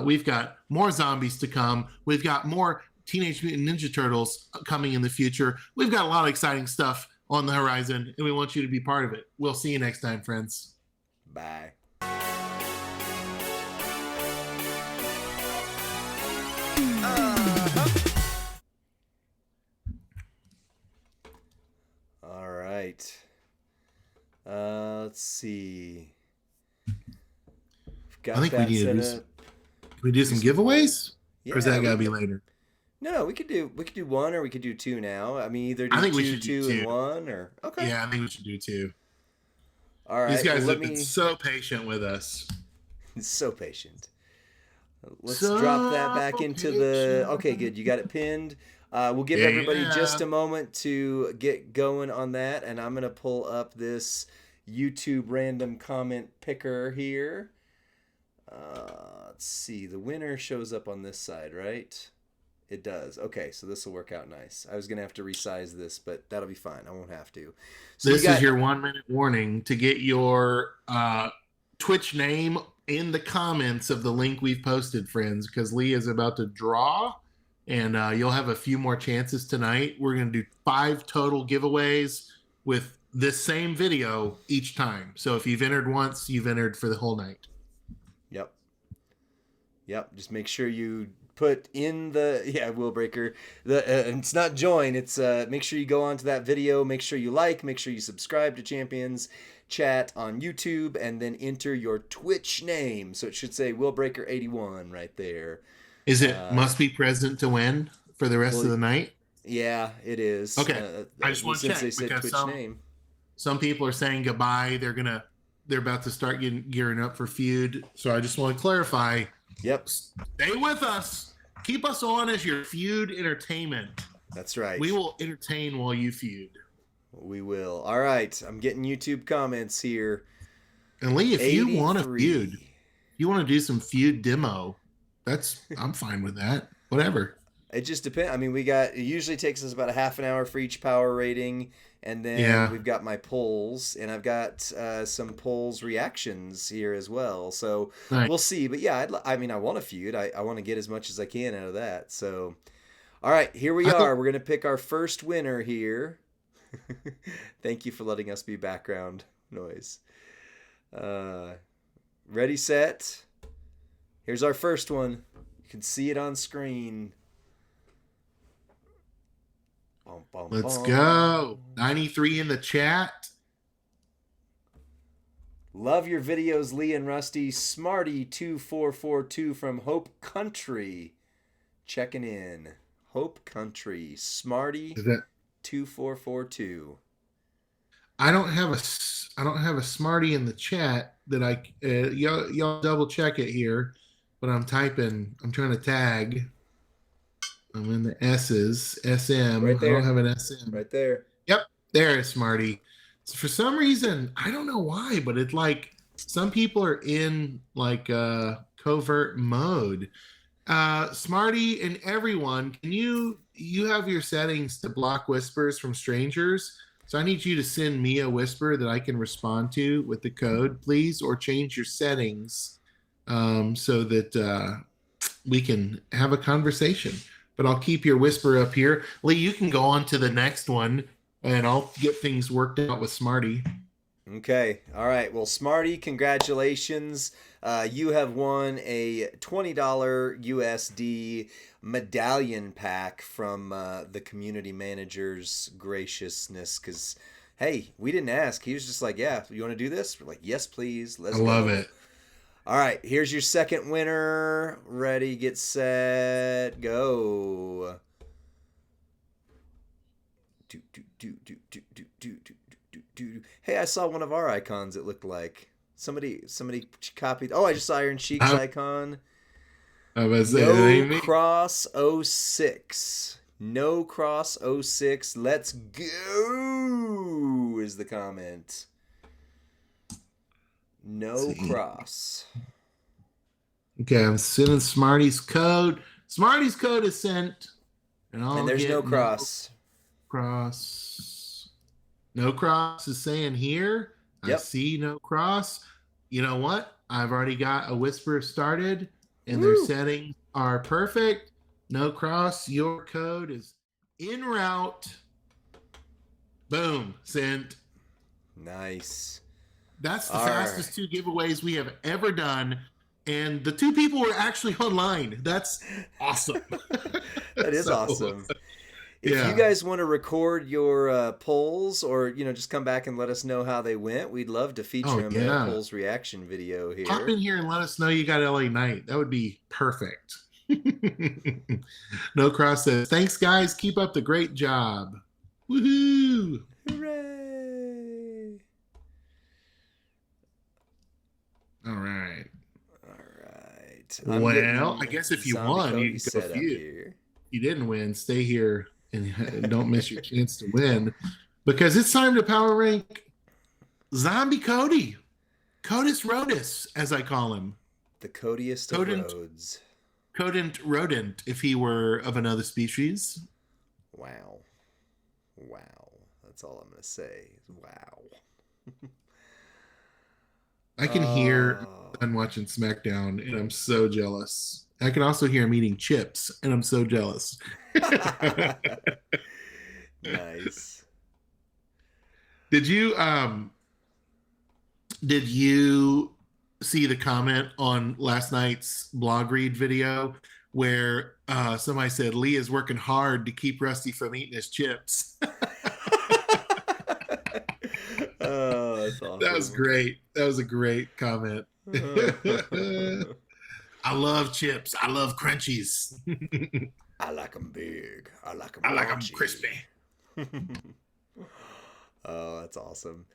We've got more zombies to come. We've got more Teenage Mutant Ninja Turtles coming in the future. We've got a lot of exciting stuff on the horizon, and we want you to be part of it. We'll see you next time, friends.
Bye. All right. Let's see.
I think we need to do some, can we do some giveaways? Yeah, or is that gotta be later?
No, we could do 1 or we could do 2 now. I mean, either do two and 1 or okay.
Yeah, I think we should do 2.
All right.
These guys have been so patient with us.
So patient. Let's drop that back into the. Okay, good. You got it pinned. We'll give everybody just a moment to get going on that, and I'm gonna pull up this YouTube random comment picker here. Let's see. The winner shows up on this side, right? It does. Okay, so this will work out nice. I was going to have to resize this, but that'll be fine. I won't have to. So
this is your 1-minute warning to get your Twitch name in the comments of the link we've posted, friends, because Lee is about to draw, and you'll have a few more chances tonight. We're going to do 5 total giveaways with this same video each time. So if you've entered once, you've entered for the whole night.
Yep. Just make sure you put in the Will Breaker. It's not join. It's make sure you go onto that video. Make sure you like. Make sure you subscribe to Champions Chat on YouTube, and then enter your Twitch name. So it should say Will Breaker 81 right there.
Is it must be present to win for the rest of the night?
Yeah, it is.
Okay, I just want to check
they said
because
Twitch name.
Some people are saying goodbye. They're about to start gearing up for feud. So I just want to clarify.
Yep.
Stay with us. Keep us on as your feud entertainment.
That's right.
We will entertain while you feud.
We will. All right. I'm getting YouTube comments here.
And Lee, if you want to feud, if you want to do some feud demo, I'm fine with that. Whatever.
It just depends. I mean, it usually takes us about a half an hour for each power rating. And then we've got my polls, and I've got some polls reactions here as well. So We'll see. But yeah, I want to feud. I want to get as much as I can out of that. So, all right, here we are. We're going to pick our first winner here. Thank you for letting us be background noise. Ready, set. Here's our first one. You can see it on screen.
Let's go. 93 in the chat.
Love your videos, Lee and Rusty. Smarty2442 from Hope Country. Checking in. Hope Country.
Is that
Smarty2442.
I don't have a smarty in the chat that y'all double check it here, but I'm trying to tag. I'm in the S's, SM.
Right
I don't
there.
have an SM.
Right there.
Yep, there is Smarty. So for some reason, I don't know why, but it's like some people are in like covert mode. Smarty and everyone, can you have your settings to block whispers from strangers? So I need you to send me a whisper that I can respond to with the code, please, or change your settings so that we can have a conversation. But I'll keep your whisper up here. Lee, you can go on to the next one, and I'll get things worked out with Smarty.
Okay. All right. Well, Smarty, congratulations. You have won a $20 USD medallion pack from the community manager's graciousness. Because, hey, we didn't ask. He was just like, yeah, you want to do this? We're like, yes, please. Let's go.
I love it.
All right. Here's your second winner. Ready, get set, go. Hey, I saw one of our icons. It looked like somebody copied. Oh, I just saw Iron Sheik's icon. No Cross 06. No Cross 06. Let's go. Is the comment. No Cross.
Okay, I'm sending Smarty's code. Smarty's code is sent,
and there's no Cross.
No Cross is saying here. Yep. I see no Cross. You know what? I've already got a whisper started, and their settings are perfect. No Cross, your code is en route. Boom, sent.
Nice.
That's the fastest 2 giveaways we have ever done. And the 2 people were actually online. That's awesome.
That is awesome. If you guys want to record your polls, or just come back and let us know how they went, we'd love to feature them in a polls reaction video here.
Pop in here and let us know you got LA Knight. That would be perfect. No Cross says, thanks guys, keep up the great job. Woohoo!
Hooray!
All right.
I'm
well, I guess if you won, you can go feud. You didn't win, stay here and don't miss your chance to win, because it's time to power rank Zombie Cody. Codus Rodus, as I call him.
The Codiest of roads.
Codent rodent, if he were of another species.
Wow. That's all I'm going to say. Wow.
I can hear I'm watching SmackDown, and I'm so jealous. I can also hear him eating chips, and I'm so jealous.
Nice.
Did you see the comment on last night's blog read video where somebody said Lee is working hard to keep Rusty from eating his chips?
Oh, that's awesome.
That was great. That was a great comment. I love chips. I love crunchies.
I like them big. I like them
crispy.
Oh, that's awesome.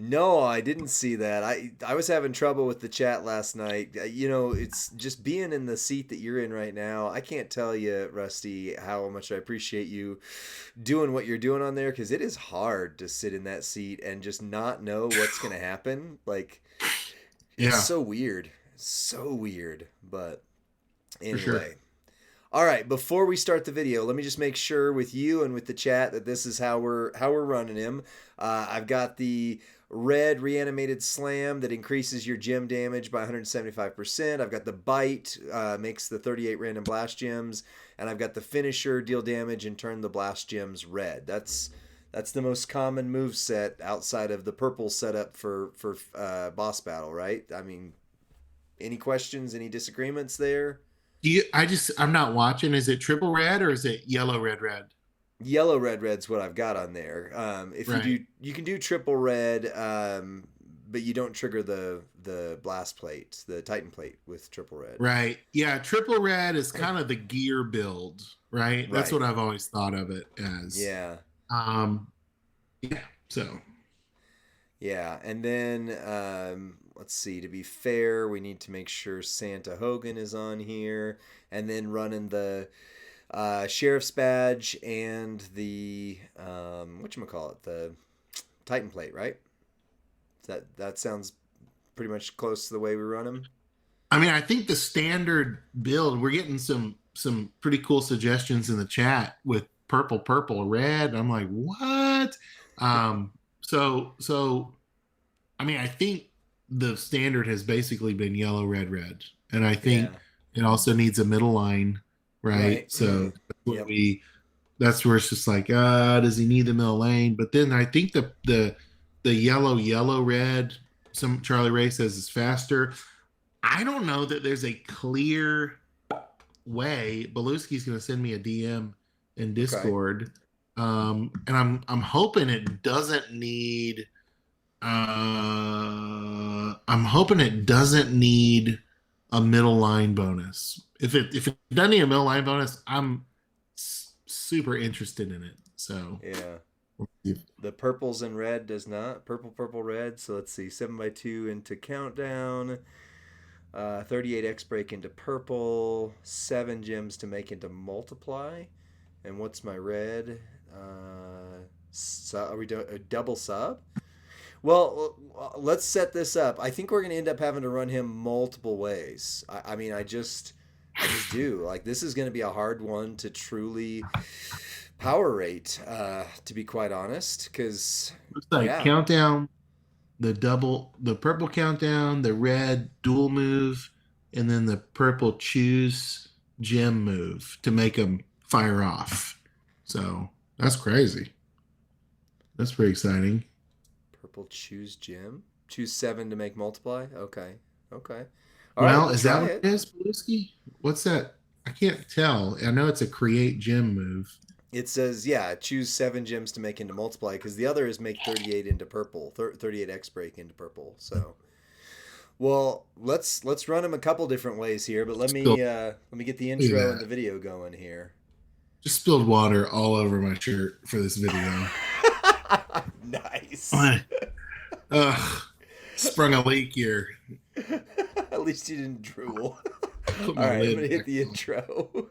No, I didn't see that. I was having trouble with the chat last night. It's just being in the seat that you're in right now. I can't tell you, Rusty, how much I appreciate you doing what you're doing on there, because it is hard to sit in that seat and just not know what's going to happen. Like, it's so weird. So weird. But anyway.
For sure.
All right, before we start the video, let me just make sure with you and with the chat that this is how we're running him. I've got the red reanimated slam that increases your gem damage by 175%. I've got the bite, makes the 38 random blast gems, and I've got the finisher, deal damage and turn the blast gems red. That's the most common move set outside of the purple setup for boss battle, right? I mean, any questions, any disagreements there?
I'm not watching. Is it triple red or is it yellow, red, red?
Yellow, red, red's what I've got on there. If you can do triple red, but you don't trigger the blast plate, the Titan plate with triple red.
Right. Yeah. Triple red is kind of the gear build, right? That's
Right.
what I've always thought of it as.
Yeah.
Um, yeah. So.
Yeah, and then let's see. To be fair, we need to make sure Santa Hogan is on here, and then running the sheriff's badge and the whatchamacallit, the Titan plate, right? That sounds pretty much close to the way we run them.
I mean, I think the standard build. We're getting some pretty cool suggestions in the chat with purple, red. I'm like, what? So I mean, I think the standard has basically been yellow, red, red, and I think it also needs a middle line, right? So that's where it's just like, does he need the middle lane? But then I think the yellow, red, some Charlie Ray says is faster. I don't know that there's a clear way. Beluski's going to send me a DM in Discord, and I'm hoping it doesn't need. I'm hoping it doesn't need a middle line bonus. If it doesn't need a middle line bonus, I'm super interested in it. So
the purples and red does not purple red. So let's see, 7x2 into countdown. 38 X break into purple, 7 gems to make into multiply. And what's my red? Are we doing a double sub? Well, let's set this up. I think we're going to end up having to run him multiple ways. I just do. Like, this is going to be a hard one to truly power rate, to be quite honest. Because
countdown, the purple countdown, the red dual move, and then the purple choose gem move to make them fire off. So that's crazy. That's pretty exciting.
Purple choose gem, choose 7 to make multiply. Okay. All
well,
right,
is that what it is, Beluski? What's that? I can't tell. I know it's a create gem move.
It says, choose 7 gems to make into multiply, because the other is make 38 into purple, 38 X break into purple. So, well, let's run them a couple different ways here, but let me get the intro and the video going here.
Just spilled water all over my shirt for this video.
Nice.
Sprung a leak here.
At least you didn't drool. All right, I'm going to hit the intro.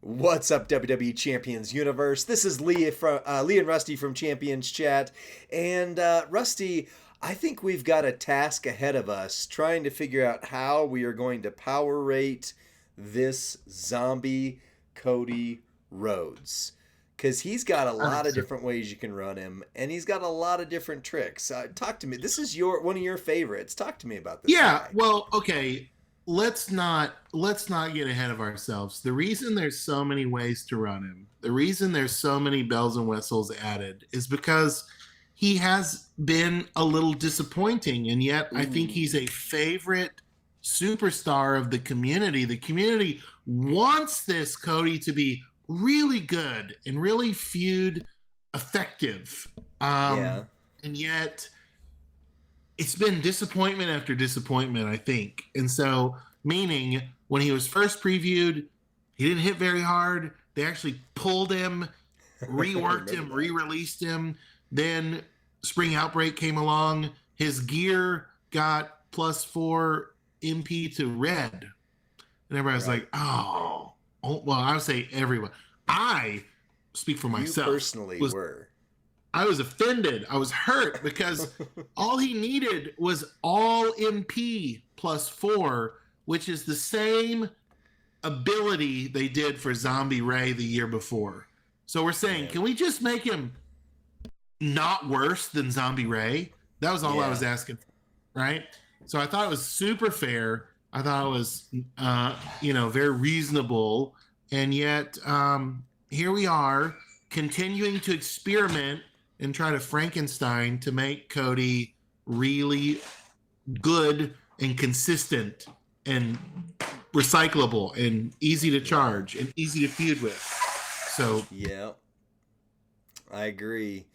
What's up, WWE Champions Universe? This is Lee and Rusty from Champions Chat. And Rusty, I think we've got a task ahead of us trying to figure out how we are going to power rate this zombie Cody Rhodes. Because he's got a lot of different ways you can run him, and he's got a lot of different tricks. Talk to me. This is one of your favorites. Talk to me about this guy.
Well, okay. Let's not get ahead of ourselves. The reason there's so many ways to run him, the reason there's so many bells and whistles added, is because he has been a little disappointing, and yet I think he's a favorite superstar of the community. The community wants this Cody to be really good and really feud effective. And yet it's been disappointment after disappointment, I think. And so, meaning when he was first previewed, he didn't hit very hard. They actually pulled him, reworked him, re-released him. Then Spring Outbreak came along. His gear got +4 MP to red. And everybody was like, oh, well, I would say everyone. I speak for myself.
You personally were.
I was offended. I was hurt because all he needed was all MP +4, which is the same ability they did for Zombie Ray the year before. So we're saying, can we just make him not worse than Zombie Ray? That was all I was asking for, right? So I thought it was super fair. I thought it was, very reasonable. And yet here we are continuing to experiment and try to Frankenstein to make Cody really good and consistent and recyclable and easy to charge and easy to feud with. So
Yeah, I agree.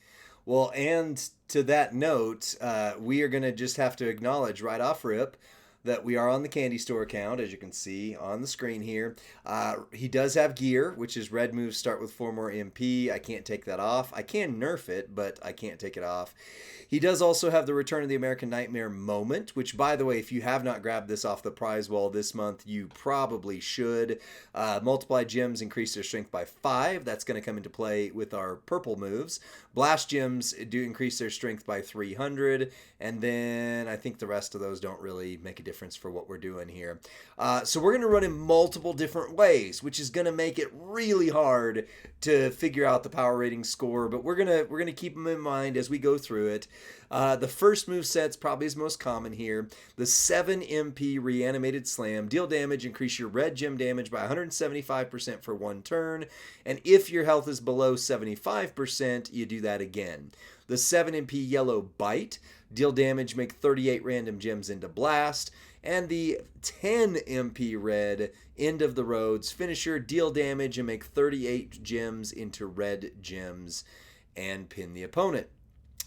Well, and to that note, we are going to just have to acknowledge right off rip that we are on the candy store account, as you can see on the screen here. He does have gear, which is red moves start with 4 more MP. I can't take that off. I can nerf it, but I can't take it off. He does also have the Return of the American Nightmare moment, which, by the way, if you have not grabbed this off the prize wall this month, you probably should. Multiply gems increase their strength by 5. That's going to come into play with our purple moves. Blast gems do increase their strength by 300, and then I think the rest of those don't really make a difference for what we're doing here. So we're going to run in multiple different ways, which is going to make it really hard to figure out the power rating score, but we're gonna keep them in mind as we go through it. The first moveset's probably is most common here. The 7 MP Reanimated Slam. Deal damage, increase your red gem damage by 175% for 1 turn. And if your health is below 75%, you do that again. The 7 MP Yellow Bite. Deal damage, make 38 random gems into blast. And the 10 MP Red End of the Roads finisher. Deal damage and make 38 gems into red gems and pin the opponent.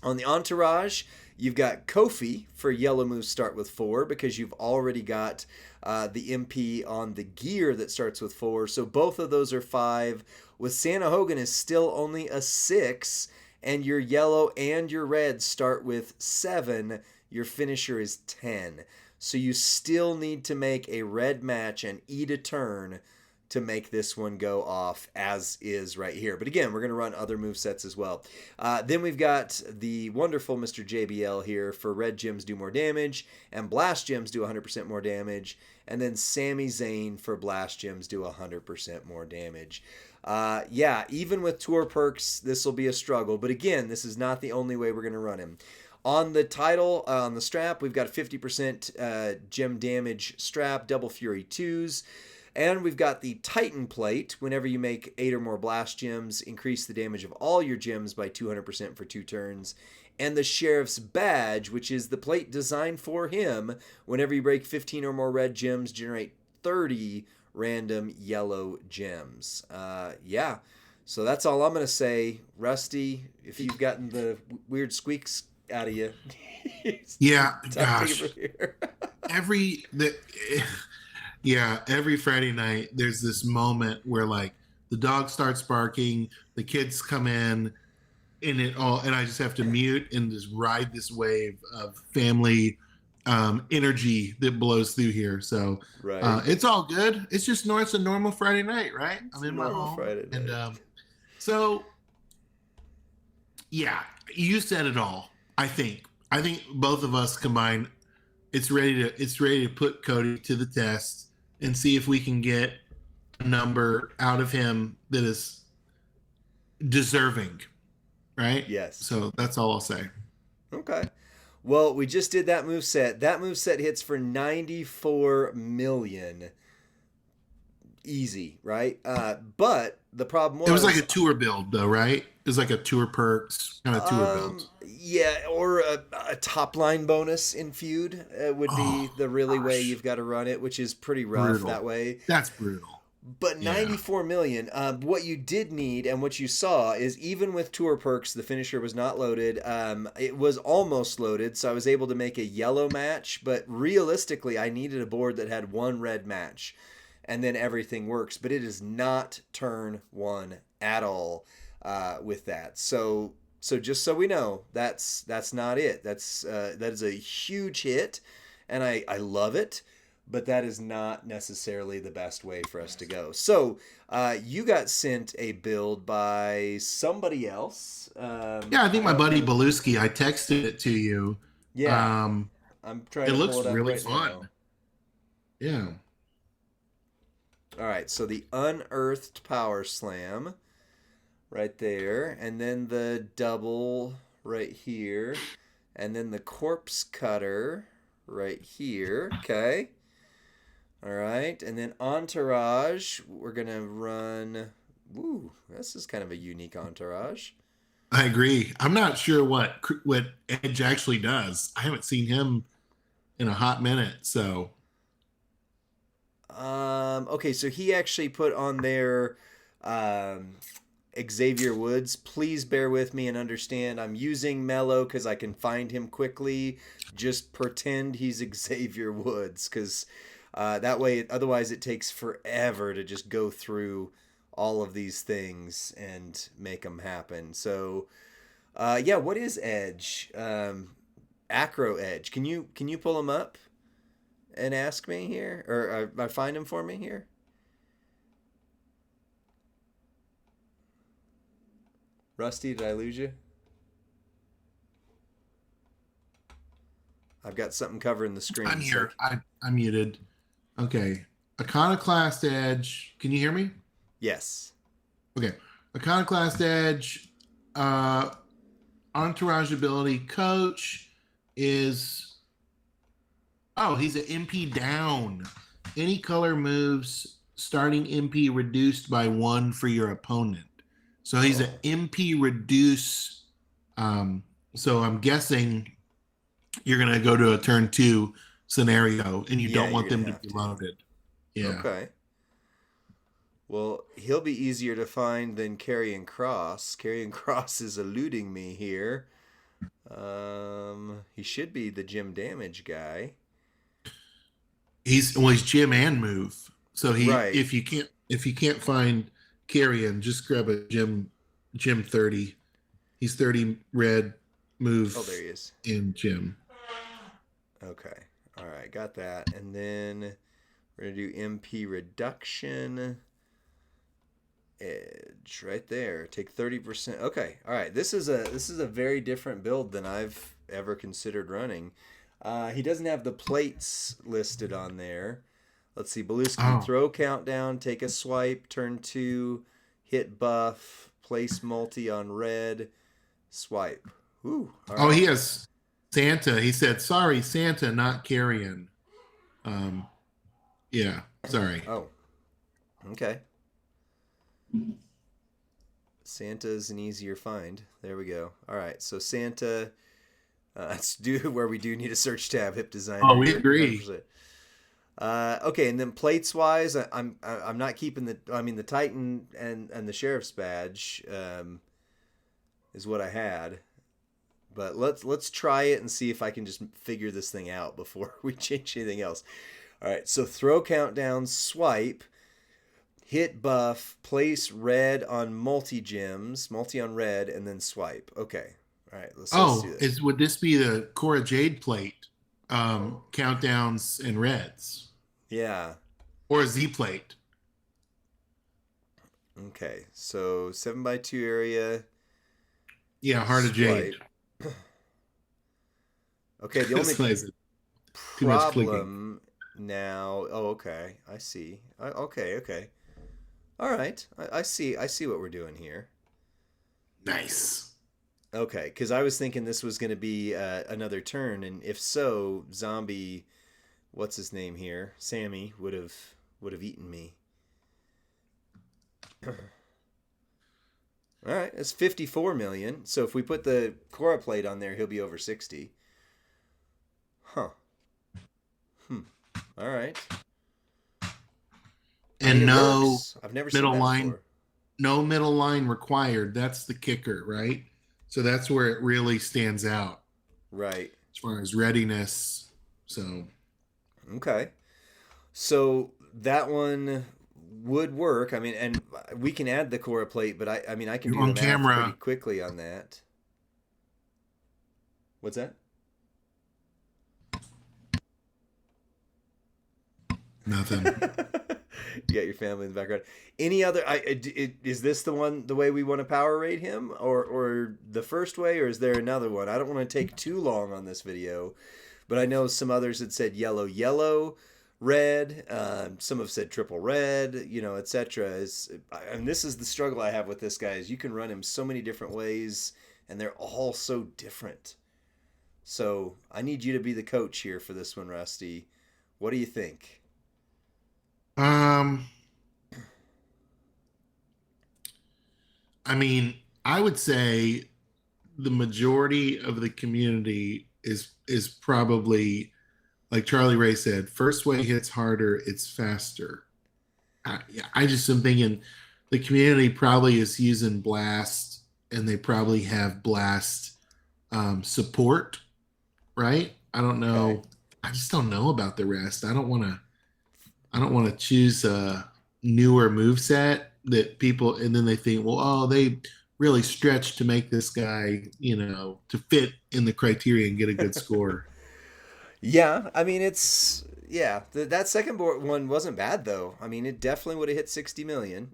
On the Entourage, you've got Kofi for yellow moves start with 4 because you've already got the MP on the gear that starts with 4. So both of those are 5. With Santa Hogan is still only a 6, and your yellow and your red start with 7. Your finisher is 10. So you still need to make a red match and eat a turn to make this one go off as is right here. But again, we're going to run other movesets as well. Then we've got the wonderful Mr. JBL here for red gems do more damage, and blast gems do 100% more damage. And then Sami Zayn for blast gems do 100% more damage. Yeah, even with tour perks, this will be a struggle. But again, this is not the only way we're going to run him. On the title, on the strap, we've got a 50% gem damage strap, double fury 2s. And we've got the Titan plate. Whenever you make 8 or more blast gems, increase the damage of all your gems by 200% for 2 turns. And the Sheriff's badge, which is the plate designed for him. Whenever you break 15 or more red gems, generate 30 random yellow gems. Yeah, so that's all I'm going to say. Rusty, if you've gotten the weird squeaks out of you.
Yeah, gosh. Every Friday night there's this moment where like the dog starts barking, the kids come in, and I just have to mute and just ride this wave of family energy that blows through here. So it's all good. It's just it's a normal Friday night, right? I'm in my home, and so yeah, you said it all. I think both of us combined, it's ready to put Cody to the test and see if we can get a number out of him that is deserving, right?
Yes.
So that's all I'll say.
Okay. Well, we just did that moveset. That moveset hits for 94 million. Easy, right? But the problem was...
It was like a tour build, though, right? It was like a tour perks kind of tour build.
Yeah, or a top line bonus in feud would be the really way you've got to run it, which is pretty rough that way.
That's brutal.
But 94 million, what you did need and what you saw is even with tour perks, the finisher was not loaded. It was almost loaded, so I was able to make a yellow match, but realistically, I needed a board that had 1 red match, and then everything works. But it is not turn 1 at all with that. So just so we know, that's not it. That is a huge hit, and I love it. But that is not necessarily the best way for us to go. So you got sent a build by somebody else.
I think my buddy Beluski. I texted it to you.
Yeah, I'm trying. It looks really fun. Now.
Yeah.
All right, so the Unearthed Power Slam, right there, and then the double right here, and then the Corpse Cutter right here. Okay. All right, and then Entourage, we're going to run... Ooh, this is kind of a unique Entourage.
I agree. I'm not sure what Edge actually does. I haven't seen him in a hot minute, so...
Okay, so he actually put on there... Xavier Woods, please bear with me and understand I'm using Mello because I can find him quickly. Just pretend he's Xavier Woods, because that way, otherwise it takes forever to just go through all of these things and make them happen. So, yeah, what is Edge? Acro Edge. Can you pull him up and ask me here, or find him for me here? Rusty, did I lose you? I've got something covering the screen.
I'm here. I'm muted. Okay. Iconoclast Edge. Can you hear me?
Yes.
Okay. Iconoclast Edge. Entourage ability coach is. Oh, he's an MP down. Any color moves starting MP reduced by 1 for your opponent. So he's an MP reduce. So I'm guessing you're going to go to a turn 2 scenario and you don't want them to be loaded. Yeah.
Okay. Well, he'll be easier to find than Karrion Kross. Karrion Kross is eluding me here. He should be the Gym Damage guy.
He's Gym and move. So if you can't find Karrion, just grab a Gym 30. He's 30 red move.
Oh, there he is.
In Gym.
Okay. All right, got that. And then we're gonna do MP reduction. Edge right there. Take 30%. Okay. All right. This is a very different build than I've ever considered running. He doesn't have the plates listed on there. Let's see. Beluski, throw countdown, take a swipe, turn 2, hit buff, place multi on red, swipe. Ooh,
right. He has Santa. He said, sorry, Santa, not Karrion. Yeah, sorry.
Oh, okay. Santa's an easier find. There we go. All right, so Santa, let's do where we do need a search tab. Hip designer.
Oh, we agree.
100%. Okay, and then plates wise, I'm not keeping the Titan and the Sheriff's badge is what I had, but let's try it and see if I can just figure this thing out before we change anything else. All right, so throw countdown, swipe. Hit buff, place red on multi on red, and then swipe. Okay. All right, let's do this.
Would this be the Cora Jade plate? Countdowns and reds.
Yeah.
Or a Z plate.
Okay, so 7x2 area.
Yeah, Heart of Jade.
Okay, the only problem now. Oh, okay. I see. Okay. All right, I see what we're doing here.
Nice.
Okay, because I was thinking this was going to be another turn, and if so, zombie, what's his name here, Sammy would have eaten me. All right, it's 54 million. So if we put the Cora plate on there, he'll be over 60. Huh. All right.
And no
I've never
middle
seen that
line.
before.
No middle line required. That's the kicker, right? So that's where it really stands out.
Right.
As far as readiness. So.
Okay. So that one would work. I mean, and we can add the Cora plate, but I can do the math pretty quickly on that. What's that?
Nothing.
You got your family in the background. Any other? Is this the way we want to power rate him, or the first way, or is there another one? I don't want to take too long on this video, but I know some others had said yellow, red. Some have said triple red, etc. And this is the struggle I have with this guy: is you can run him so many different ways, and they're all so different. So I need you to be the coach here for this one, Rusty. What do you think?
I would say the majority of the community is probably, like Charlie Ray said, first way hits harder, it's faster. I just am thinking the community probably is using Blast, and they probably have Blast support, right? I don't
Okay.
know. I just don't know about the rest. I don't want to. I don't want to choose a newer move set that people, and then they think, well, oh, they really stretched to make this guy, to fit in the criteria and get a good score.
Yeah, I mean that second board one wasn't bad though. I mean it definitely would have hit 60 million.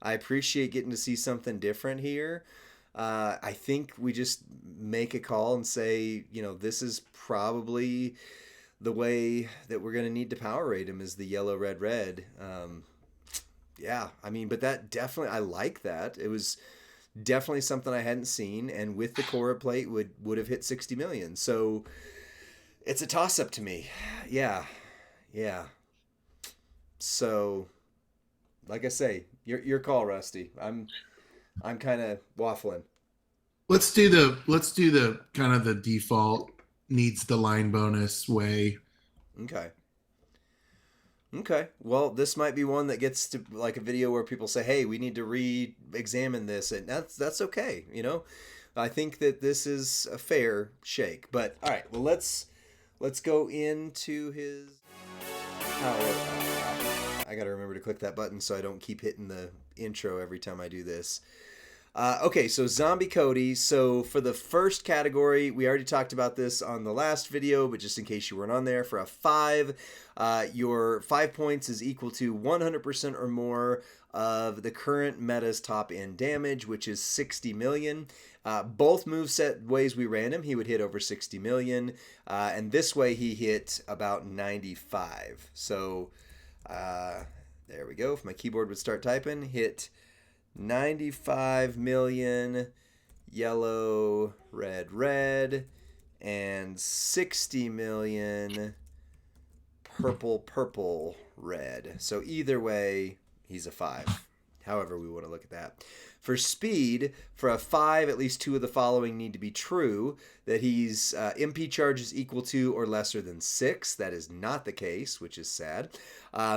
I appreciate getting to see something different here. I think we just make a call and say, this is probably the way that we're going to need to power rate him is the yellow, red, red. Yeah, I mean, but that definitely, I like that. It was definitely something I hadn't seen, and with the Cora plate would have hit 60 million. So it's a toss up to me. Yeah, yeah. So, like I say, your call, Rusty. I'm kind of waffling.
Let's do the kind of the default needs the line bonus way.
Okay. Okay. Well, this might be one that gets to like a video where people say, "Hey, we need to re-examine this," and that's okay. I think that this is a fair shake. But all right, well let's go into his. I got to remember to click that button so I don't keep hitting the intro every time I do this. Okay, so Zombie Cody. So for the first category, we already talked about this on the last video, but just in case you weren't on there, for a 5, your 5 points is equal to 100% or more of the current meta's top end damage, which is 60 million. Both moveset ways we ran him, he would hit over 60 million, and this way he hit about 95. So there we go. If my keyboard would start typing, hit 95 million yellow, red, red, and 60 million purple, purple, red. So either way, he's a 5. However we want to look at that. For speed, for a 5, at least 2 of the following need to be true. That he's MP charges equal to or lesser than 6. That is not the case, which is sad.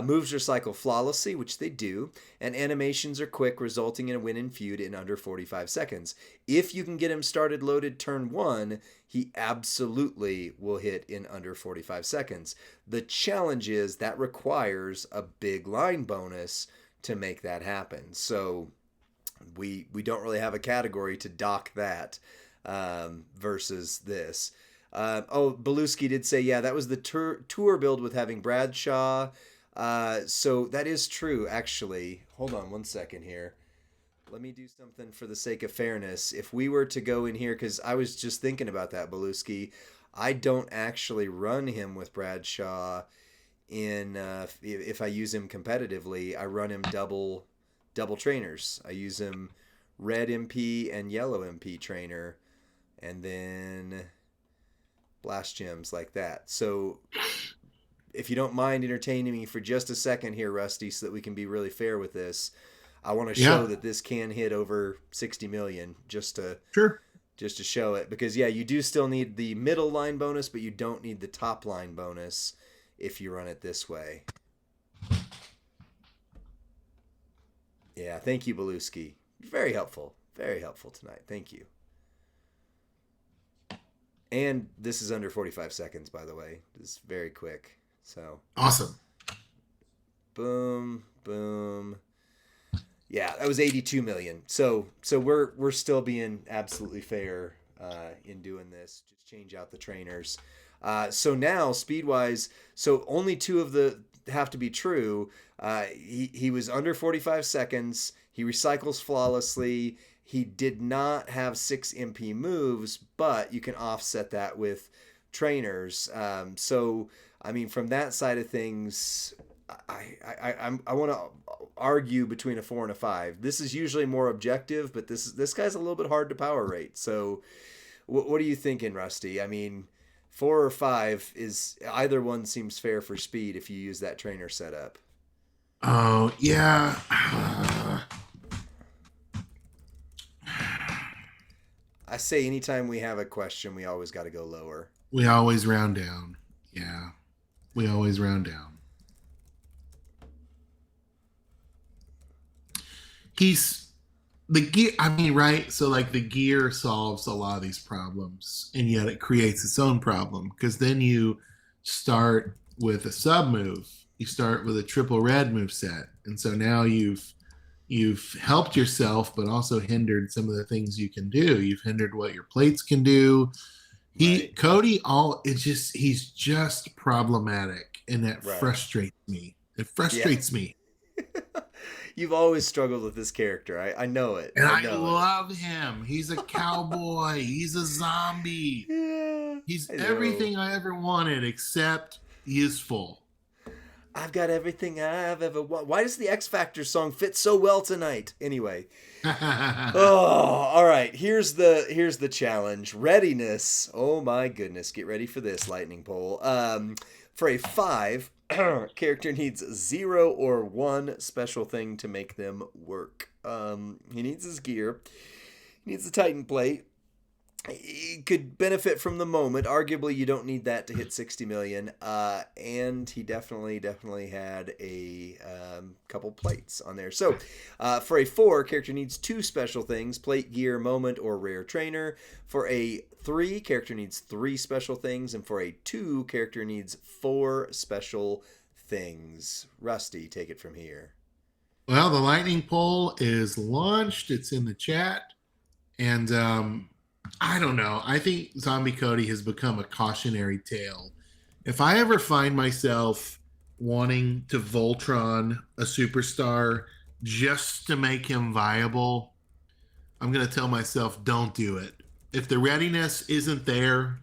Moves recycle flawlessly, which they do. And animations are quick, resulting in a win in feud in under 45 seconds. If you can get him started loaded turn 1, he absolutely will hit in under 45 seconds. The challenge is that requires a big line bonus to make that happen. So we don't really have a category to dock that versus this. Beluski did say, yeah, that was the tour build with having Bradshaw. So that is true, actually. Hold on one second here. Let me do something for the sake of fairness. If we were to go in here, because I was just thinking about that, Beluski, I don't actually run him with Bradshaw in if I use him competitively. I run him double trainers. I use him red MP and yellow MP trainer, and then blast gems like that. So if you don't mind entertaining me for just a second here, Rusty, so that we can be really fair with this, I want to show that this can hit over 60 million just to show it, because yeah, you do still need the middle line bonus, but you don't need the top line bonus if you run it this way. Yeah, thank you, Beluski. Very helpful. Very helpful tonight. Thank you. And this is under 45 seconds, by the way. It's very quick. So
awesome.
Boom, boom. Yeah, that was 82 million. So we're still being absolutely fair in doing this. Just change out the trainers. So now speed-wise, so only 2 of the have to be true. He was under 45 seconds. He recycles flawlessly. He did not have 6 MP moves, but you can offset that with trainers. So I mean, from that side of things, I want to argue between a 4 and a 5. This is usually more objective, but this guy's a little bit hard to power rate. So what are you thinking, Rusty? I mean, 4 or 5 is either one seems fair for speed if you use that trainer setup.
Oh yeah.
I say anytime we have a question, we always got to go lower.
We always round down. Yeah, we always round down. he's the gear. I mean, right? So like the gear solves a lot of these problems, and yet it creates its own problem because then you start with a sub move. You start with a triple red move set, and so now you've helped yourself, but also hindered some of the things you can do. You've hindered what your plates can do. He
Right.
Cody, all it's just he's just problematic, and that
Right.
frustrates me. It
Yeah.
frustrates me.
You've always struggled with this character. I know it.
And
I
I
know it.
love him. He's a cowboy. He's a zombie.
Yeah,
He's
I know.
everything I ever wanted except useful.
I've got everything I've ever wanted. Why does the X Factor song fit so well tonight? Anyway. Oh, all right. Here's the challenge. Readiness. Oh my goodness. Get ready for this lightning pole. For a 5, character needs 0 or 1 special thing to make them work. He needs his gear. He needs the Titan plate. He could benefit from the moment. Arguably, you don't need that to hit 60 million. And he definitely had a couple plates on there. So, for a 4, character needs 2 special things: plate, gear, moment, or rare trainer. For a 3, character needs 3 special things, and for a 2, character needs 4 special things. Rusty, take it from here.
Well, the lightning pole is launched. It's in the chat. And I don't know. I think Zombie Cody has become a cautionary tale. If I ever find myself wanting to Voltron a superstar just to make him viable, I'm going to tell myself, don't do it. If the readiness isn't there,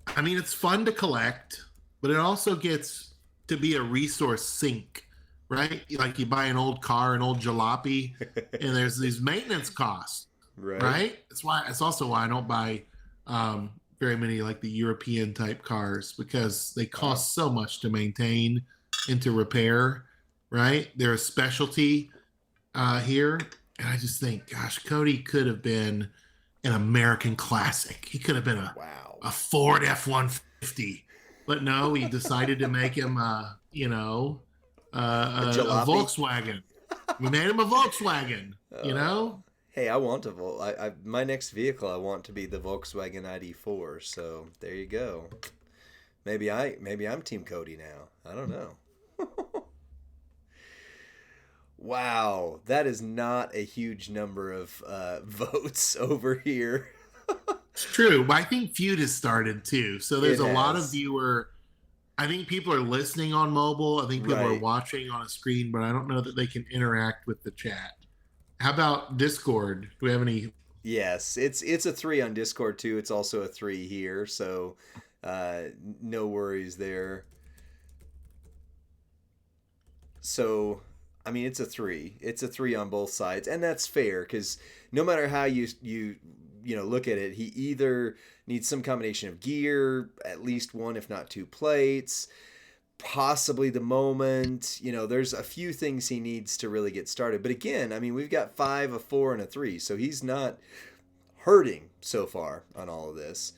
I mean, it's fun to collect, but it also gets to be a resource sink, right? Like you buy an old car, an old jalopy, and there's these maintenance costs,
Right?
right? It's also why I don't buy very many like the European type cars because they
Wow.
cost so much to maintain and to repair, right? They're a specialty here, and I just think, gosh, Cody could have been an American classic. He could have been
Wow.
a Ford F-150, but no, we decided to make him,
A
a
jalopy?
Volkswagen. We made him a Volkswagen. You
Uh,
know,
Hey, I want a my next vehicle I want to be the Volkswagen ID4. So there you go. Maybe I'm Team Cody now. I don't know. Wow, that is not a huge number of votes over here.
it's true. But I think Feud has started too. So there's
It
a lot of
has.
viewer. I think people are listening on mobile. I think people are
Right.
watching on a screen, but I don't know that they can interact with the chat. How about Discord? Do we have any?
Yes, it's a 3 on Discord too. It's also a 3 here, so uh, no worries there. So, I mean, it's a 3. It's a 3 on both sides, and that's fair because no matter how you look at it, he either needs some combination of gear, at least 1 if not 2 plates, possibly the moment. There's a few things he needs to really get started. But again, I mean, we've got 5, a 4, and a 3, so he's not hurting so far on all of this.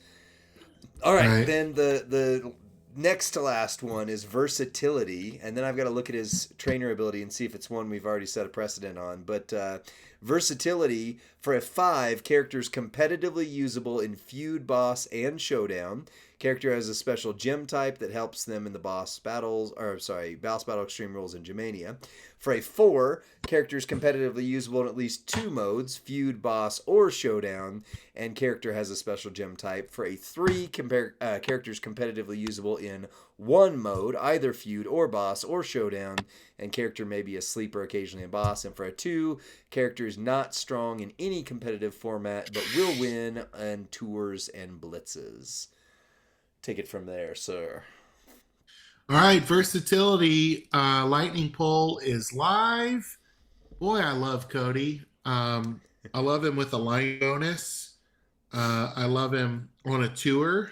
All right,
Right.
then the next to last one is versatility, and then I've got to look at his trainer ability and see if it's one we've already set a precedent on. But versatility for a 5, characters competitively usable in feud, boss, and showdown. Character has a special gem type that helps them in the boss battle extreme rules and Germania. For a 4, characters competitively usable in at least 2 modes, feud, boss, or showdown, and character has a special gem type. For a 3, characters competitively usable in 1 mode, either feud or boss or showdown, and character may be a sleeper, occasionally a boss. And for a 2, characters not strong in any competitive format but will win on tours and blitzes. Take it from there, sir.
All right, versatility. Lightning pole is live. Boy, I love Cody. I love him with a line bonus. I love him on a tour.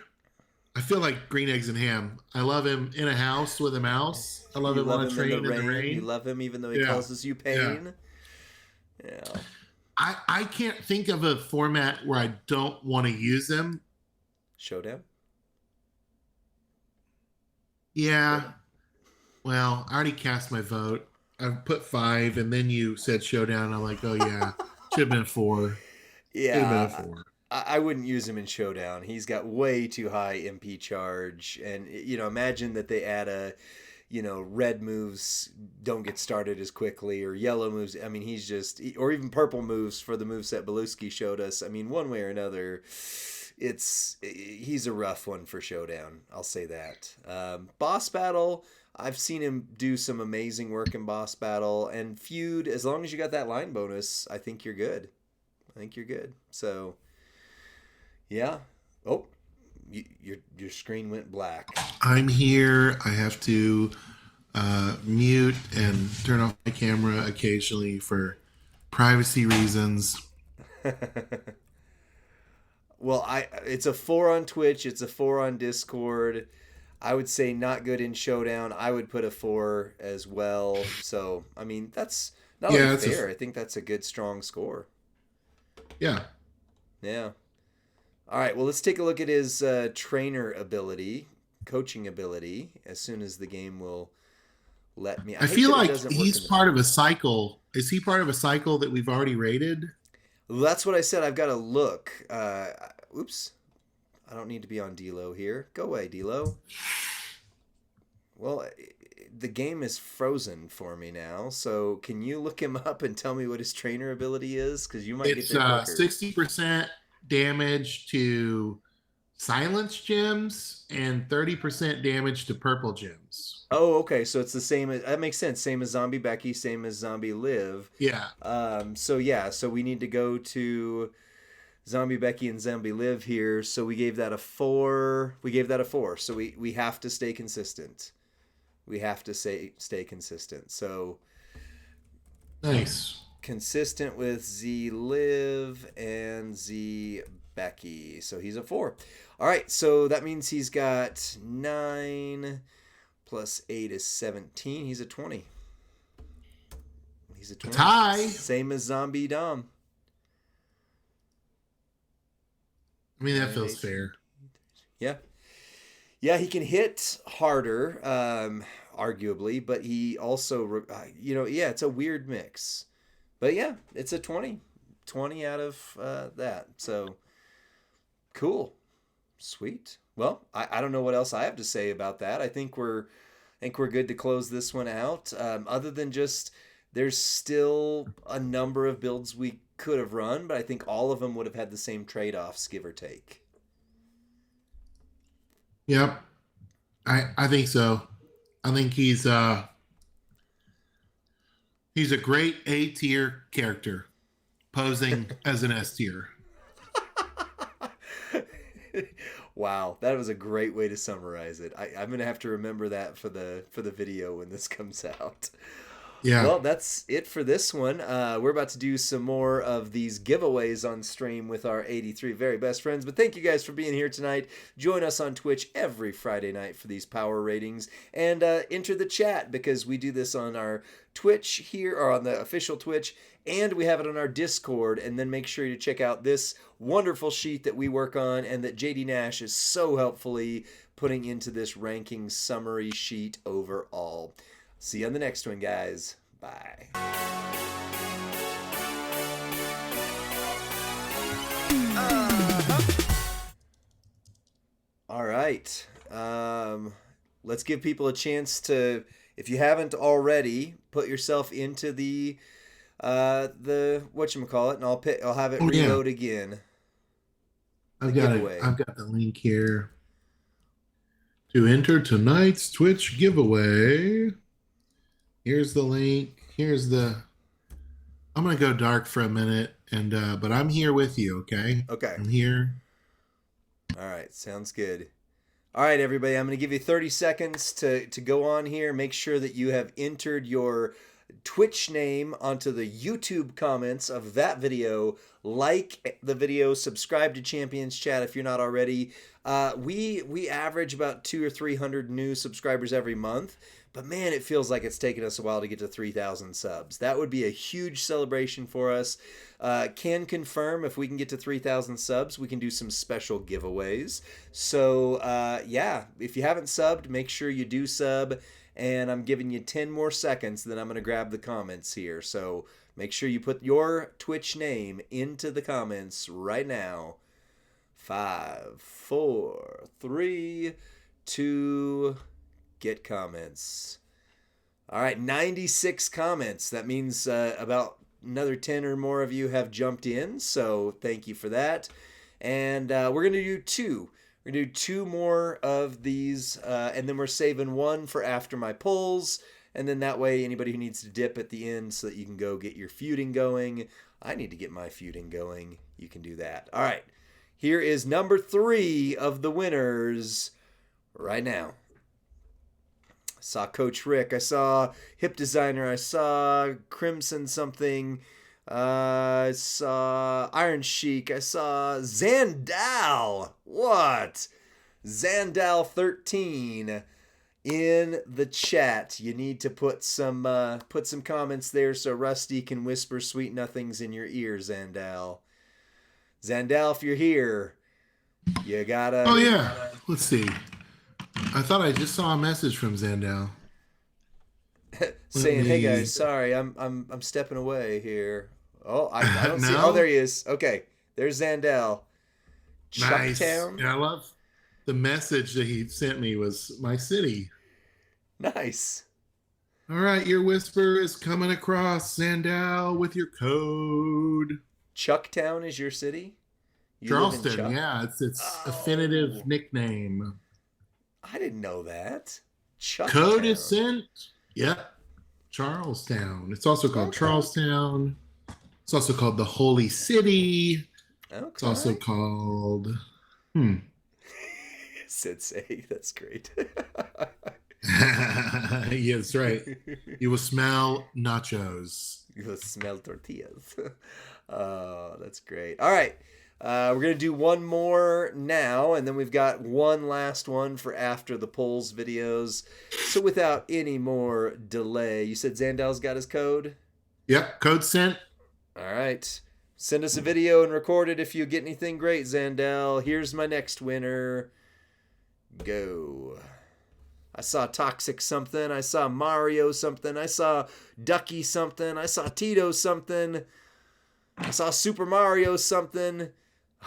I feel like green eggs and ham. I love him in a house with a mouse. I love
You
him on
love
a
him in the
train in the
rain. You
rain.
love him even though he
Yeah,
causes you
yeah.
pain. Yeah.
I can't think of a format where I don't want to use him.
Showdown?
Yeah.
Showdown.
Well, I already cast my vote. I put 5, and then you said Showdown. I'm like, oh yeah, should have been 4. Should have been a
Yeah,
4.
I wouldn't use him in Showdown. He's got way too high MP charge, and imagine that they add a, red moves don't get started as quickly, or yellow moves. I mean, he's just, or even purple moves for the moveset Beluski showed us. I mean, one way or another, he's a rough one for Showdown. I'll say that. Boss Battle, I've seen him do some amazing work in Boss Battle, and Feud. As long as you got that line bonus, I think you're good. I think you're good. So, yeah. Oh, your screen went black.
I'm here. I have to mute and turn off my camera occasionally for privacy reasons.
Well, it's a 4 on Twitch. It's a 4 on Discord. I would say not good in Showdown. I would put a 4 as well. So, I mean, that's not unfair. I think that's a good, strong score.
Yeah.
Yeah. All right. Well, let's take a look at his trainer ability, coaching ability, as soon as the game will let me.
I feel like he's part of a cycle. Is he part of a cycle that we've already rated?
Well, that's what I said. I've got to look. Oops. I don't need to be on D-Lo here. Go away, D-Lo. Well, the game is frozen for me now. So can you look him up and tell me what his trainer ability is? Because you might get there quicker.
60% damage to silence gems and 30% damage to purple gems.
Oh, okay. So it's the same. That makes sense. Same as Zombie Becky. Same as Zombie Liv.
Yeah.
So we need to go to Zombie Becky and Zombie Liv here. So we gave that a 4. So we have to stay consistent. We have to stay consistent. So
nice.
Consistent with Z Liv and Z Becky. So he's a 4. All right. So that means he's got 9 plus 8 is 17. He's a 20. He's a 20.
Tie.
Same as Zombie Dom.
I mean, that feels fair.
Yeah. Yeah, he can hit harder, arguably, but he also, it's a weird mix. But yeah, it's a 20. 20 out of that. So, cool. Sweet. Well, I don't know what else I have to say about that. I think we're good to close this one out. Other than just, there's still a number of builds we could have run, but I think all of them would have had the same trade-offs, give or take.
Yep. I think so. I think he's a great A tier character posing as an S tier.
Wow, that was a great way to summarize it. I'm gonna have to remember that for the video when this comes out.
Yeah.
Well, that's it for this one. We're about to do some more of these giveaways on stream with our 83 very best friends. But thank you guys for being here tonight. Join us on Twitch every Friday night for these power ratings. And enter the chat, because we do this on our Twitch here, or on the official Twitch. And we have it on our Discord. And then make sure to check out this wonderful sheet that we work on and that JD Nash is so helpfully putting into this ranking summary sheet overall. See you on the next one, guys. Bye. All right. Let's give people a chance to, if you haven't already, put yourself into the whatchamacallit, and I'll have it reload again.
I've got the link here to enter tonight's Twitch giveaway. Here's the link. I'm gonna go dark for a minute, and but I'm here with you. Okay.
Okay.
I'm here.
All right. Sounds good. All right, everybody. I'm gonna give you 30 seconds to go on here. Make sure that you have entered your Twitch name onto the YouTube comments of that video. Like the video. Subscribe to Champions Chat if you're not already. We average about 200 or 300 new subscribers every month. But man, it feels like it's taken us a while to get to 3,000 subs. That would be a huge celebration for us. Can confirm if we can get to 3,000 subs, we can do some special giveaways. So yeah, if you haven't subbed, make sure you do sub. and I'm giving you 10 more seconds, then I'm going to grab the comments here. So make sure you put your Twitch name into the comments right now. 5, 4, 3, 2, get comments. All right, 96 comments. That means about another 10 or more of you have jumped in, so thank you for that. And we're going to do two. We're going to do two more of these, and then we're saving one for after my polls. And then that way, anybody who needs to dip at the end so that you can go get your feuding going. I need to get my feuding going. You can do that. All right. Here is number 3 of the winners right now. I saw Coach Rick. I saw Hip Designer. I saw Crimson something. I saw Iron Sheik. I saw Zandal. What? Zandal 13 in the chat. You need to put some comments there so Rusty can whisper sweet nothings in your ear, Zandal. Zandal, if you're here, you gotta.
Oh yeah. Let's see. I thought I just saw a message from Zandal
saying, "Hey guys, sorry, I'm stepping away here." Oh, I don't see.
No?
Oh, there he is. Okay, there's Zandal.
Nice.
Chucktown.
Yeah, I love the message that he sent me was my city.
Nice.
All right, your whisper is coming across, Zandal, with your code.
Chucktown is your city?
Charleston, yeah, it's affinitive nickname.
I didn't know that. Chucktown.
Code is sent. Yep. Charlestown. It's also called Charlestown. It's also called the Holy City.
Okay.
It's also called
Sensei, that's great.
Yeah, that's right. You will smell nachos.
You will smell tortillas. Oh, that's great. All right. We're going to do one more now, and then we've got one last one for after the polls videos. So without any more delay, you said Zandal's got his code?
Yep, code sent.
All right. Send us a video and record it if you get anything great, Zandal. Here's my next winner. Go. I saw Toxic something. I saw Mario something. I saw Ducky something. I saw Tito something. I saw Super Mario something.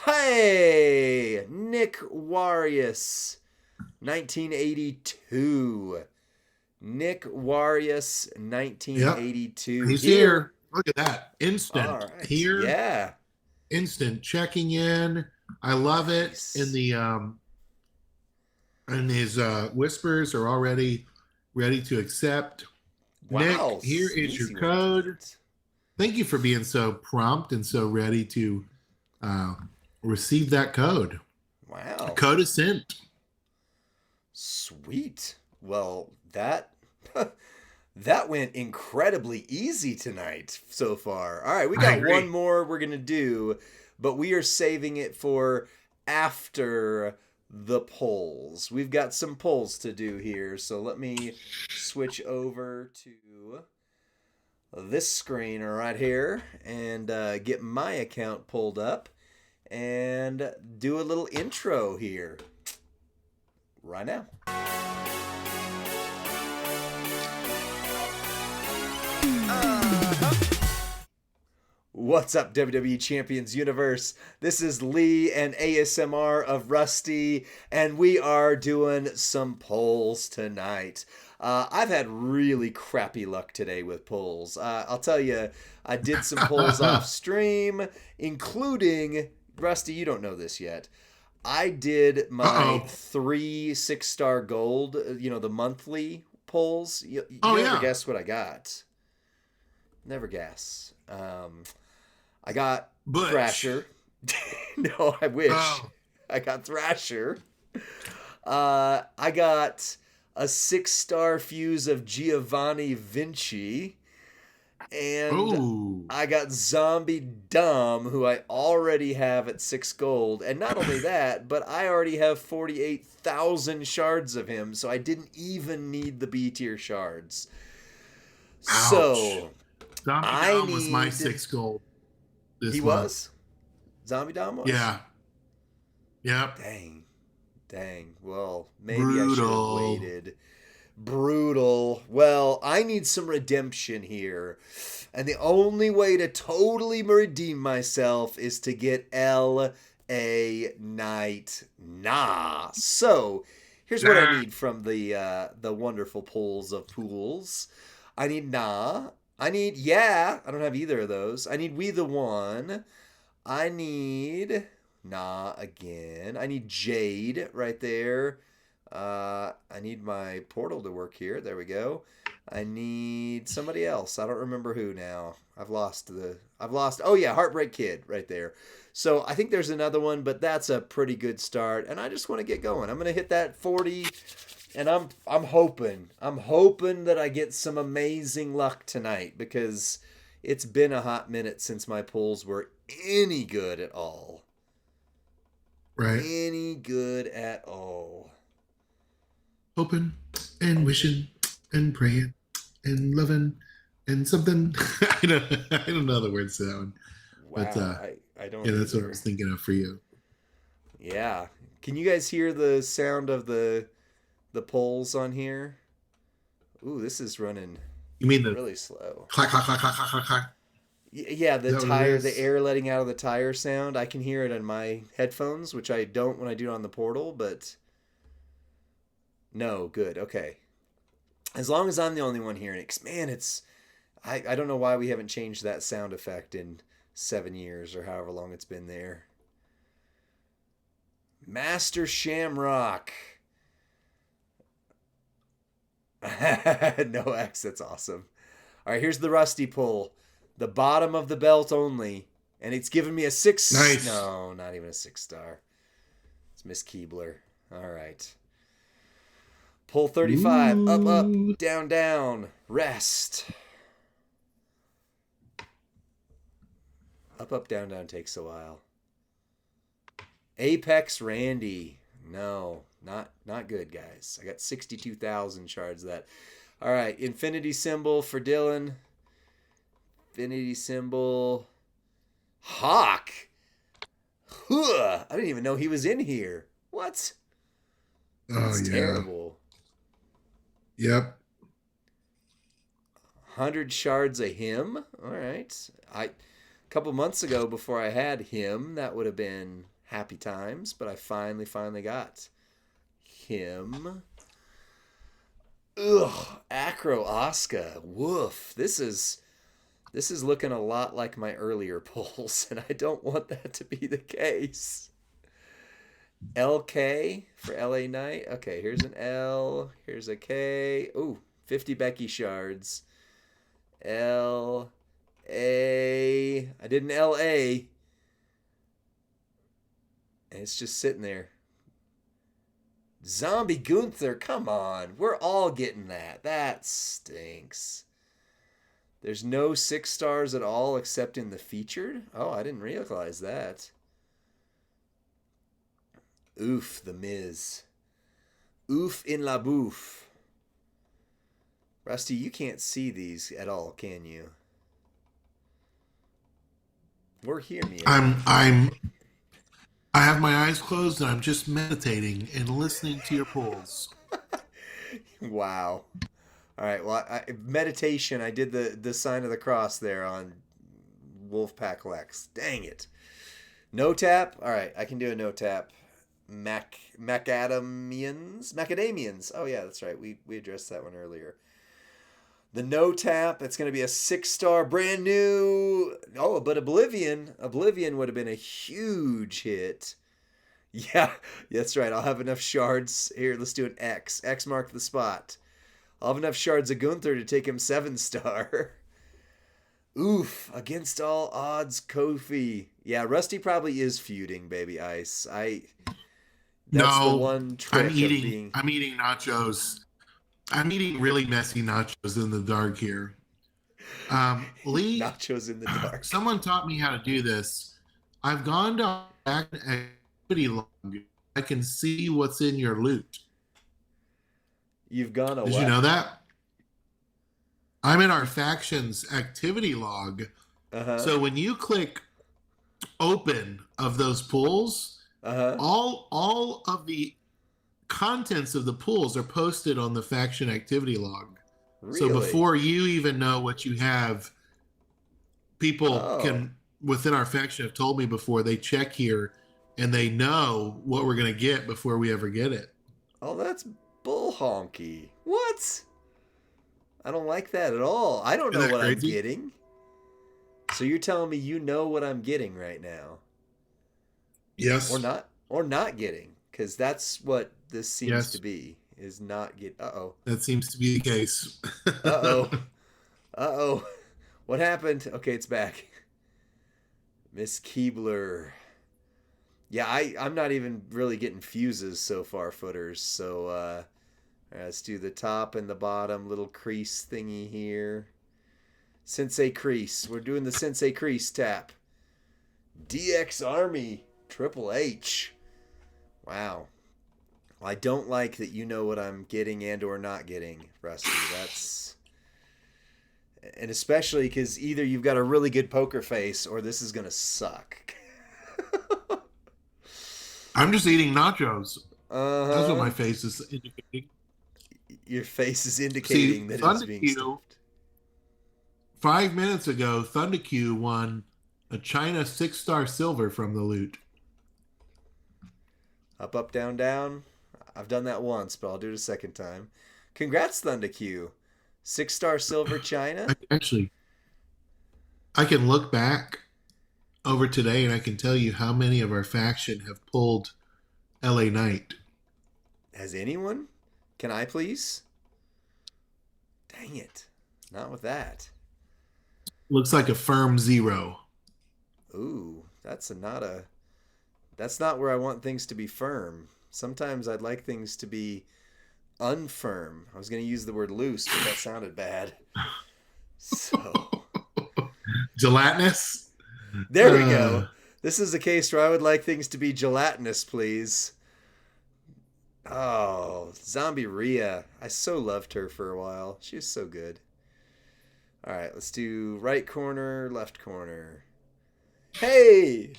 Hey! Nick Warius. 1982. Nick Warius, 1982.
Yep. He's here. Look at that. Instant.
All right.
Here.
Yeah.
Instant checking in. I love it.
Nice.
In the and his whispers are already ready to accept.
Wow.
Nick, here is your code. Thank you for being so prompt and so ready to receive that code.
Wow.
The code is sent.
Sweet. Well, that that went incredibly easy tonight so far. All right, we got one more we're going to do, but we are saving it for after the polls. We've got some polls to do here, so let me switch over to this screen right here and get my account pulled up and do a little intro here right now. What's up, WWE Champions Universe? This is Lee and ASMR of Rusty, and we are doing some polls tonight. I've had really crappy luck today with polls. I'll tell you, I did some polls off stream, including, Rusty, you don't know this yet. I did my 3 6-star gold, the monthly polls. You never guess what I got. Never guess. I got
Butch.
Thrasher. No, I wish.
Oh.
I got Thrasher. I got a 6-star fuse of Giovanni Vinci. And I got Zombie Dom, who I already have at 6 gold. And not only that, but I already have 48,000 shards of him, so I didn't even need the B tier shards.
Ouch.
So
Zombie Dom was my 6 gold.
He was? Zombie Dom was?
Yeah. Yep.
Dang. Well, maybe I should have waited. Brutal. Well, I need some redemption here. And the only way to totally redeem myself is to get L.A. Knight. Nah. So, here's what I need from the wonderful pools of pools. I need nah. I need yeah. I don't have either of those. I need we the one. I need nah again. I need Jade right there. I need my portal to work here. There we go. I need somebody else. I don't remember who now. I've lost. Oh yeah, Heartbreak Kid right there. So I think there's another one, but that's a pretty good start. And I just want to get going. I'm gonna hit that 40, and I'm hoping that I get some amazing luck tonight because it's been a hot minute since my pulls were any good at all.
Right.
Any good at all.
Hoping and wishing and praying and loving and something. I don't know the words to that one.
Wow,
But
I don't.
Yeah, that's
either.
what I was thinking of for you.
Yeah. Can you guys hear the sound of the poles on here? Ooh, this is running.
You mean the
really slow?
Clack clack clack clack clack clack.
Yeah, the tire, the air letting out of the tire sound. I can hear it on my headphones, which I don't when I do it on the portal, but. No, good. Okay. As long as I'm the only one hearing it. 'Cause, man, it's... I don't know why we haven't changed that sound effect in 7 years or however long it's been there. Master Shamrock. No X, that's awesome. All right, here's the Rusty pull. The bottom of the belt only. And it's giving me a 6...
Nice.
No, not even a 6-star. It's Miss Keebler. All right. Pull 35.
Ooh.
Up, down, down. Rest. Up, down, down takes a while. Apex Randy. No, not good, guys. I got 62,000 shards of that. All right, infinity symbol for Dylan. Infinity symbol. Hawk. Huh. I didn't even know he was in here. What? That's terrible.
Yep.
100 shards of him. All right. A couple months ago, before I had him, that would have been happy times. But I finally got him. Ugh. Acro Oscar. Woof. This is looking a lot like my earlier pulls, and I don't want that to be the case. LK for LA Knight. Okay, here's an L. Here's a K. Ooh, 50 Becky shards. L. A. I did an LA. And it's just sitting there. Zombie Gunther, come on. We're all getting that. That stinks. There's no 6 stars at all except in the featured? Oh, I didn't realize that. Oof, the Miz. Oof in la bouffe. Rusty, you can't see these at all, can you? Or hear me.
I have my eyes closed and I'm just meditating and listening to your pulls.
Wow. All right, well, meditation, I did the sign of the cross there on Wolfpack Lex. Dang it. No tap? All right, I can do a no tap. Macadamians. Oh yeah, that's right. We addressed that one earlier. The no tap, it's going to be a 6-star brand new. Oh, but Oblivion would have been a huge hit. Yeah, that's right. I'll have enough shards. Here, let's do an X. X mark the spot. I'll have enough shards of Gunther to take him 7-star. Oof, against all odds, Kofi. Yeah, Rusty probably is feuding, Baby Ice. That's the one trick
I'm eating nachos. I'm eating really messy nachos in the dark here. Lee,
nachos in the dark.
Someone taught me how to do this. I've gone to activity log. I can see what's in your loot.
You've gone away.
Did you know that? I'm in our factions activity log. Uh-huh. So when you click open of those pools, all of the contents of the pools are posted on the faction activity log. So
Really?
before you even know what you have, people
Oh.
can within our faction have told me before they check here and they know what we're going to get before we ever get it.
Oh, that's bull honky. What? I don't like that at all. I don't
Isn't
know
that
what I'm
crazy?
getting. So you're telling me you know what I'm getting right now,
Yes.
or not getting, because that's what this seems to
Yes.
be. Is not get. Uh oh.
That seems to be the case.
Uh oh. Uh oh. What happened? Okay, it's back. Miss Keebler. Yeah, I'm not even really getting fuses so far, footers. So let's do the top and the bottom little crease thingy here. Sensei crease. We're doing the Sensei crease tap. DX Army Triple H. Wow. Well, I don't like that you know what I'm getting and or not getting, Rusty. That's and especially because either you've got a really good poker face or this is gonna suck.
I'm just eating nachos. That's what
Uh-huh.
my face is indicating.
Your face is
See,
indicating that it's
Thunder
being
Q,
stuffed.
5 minutes ago, Thunder Q won a China 6-star silver from the loot.
Up, up, down, down. I've done that once, but I'll do it a second time. Congrats, Thunder Q. 6-star silver China.
Actually, I can look back over today and I can tell you how many of our faction have pulled LA Knight.
Has anyone? Can I please? Dang it. Not with that.
Looks like a firm 0.
Ooh, that's not where I want things to be firm. Sometimes I'd like things to be unfirm. I was going to use the word loose, but that sounded bad. So,
Gelatinous?
there we go. This is a case where I would like things to be gelatinous, please. Oh, Zombie Rhea. I so loved her for a while. She was so good. All right, let's do right corner, left corner. Hey,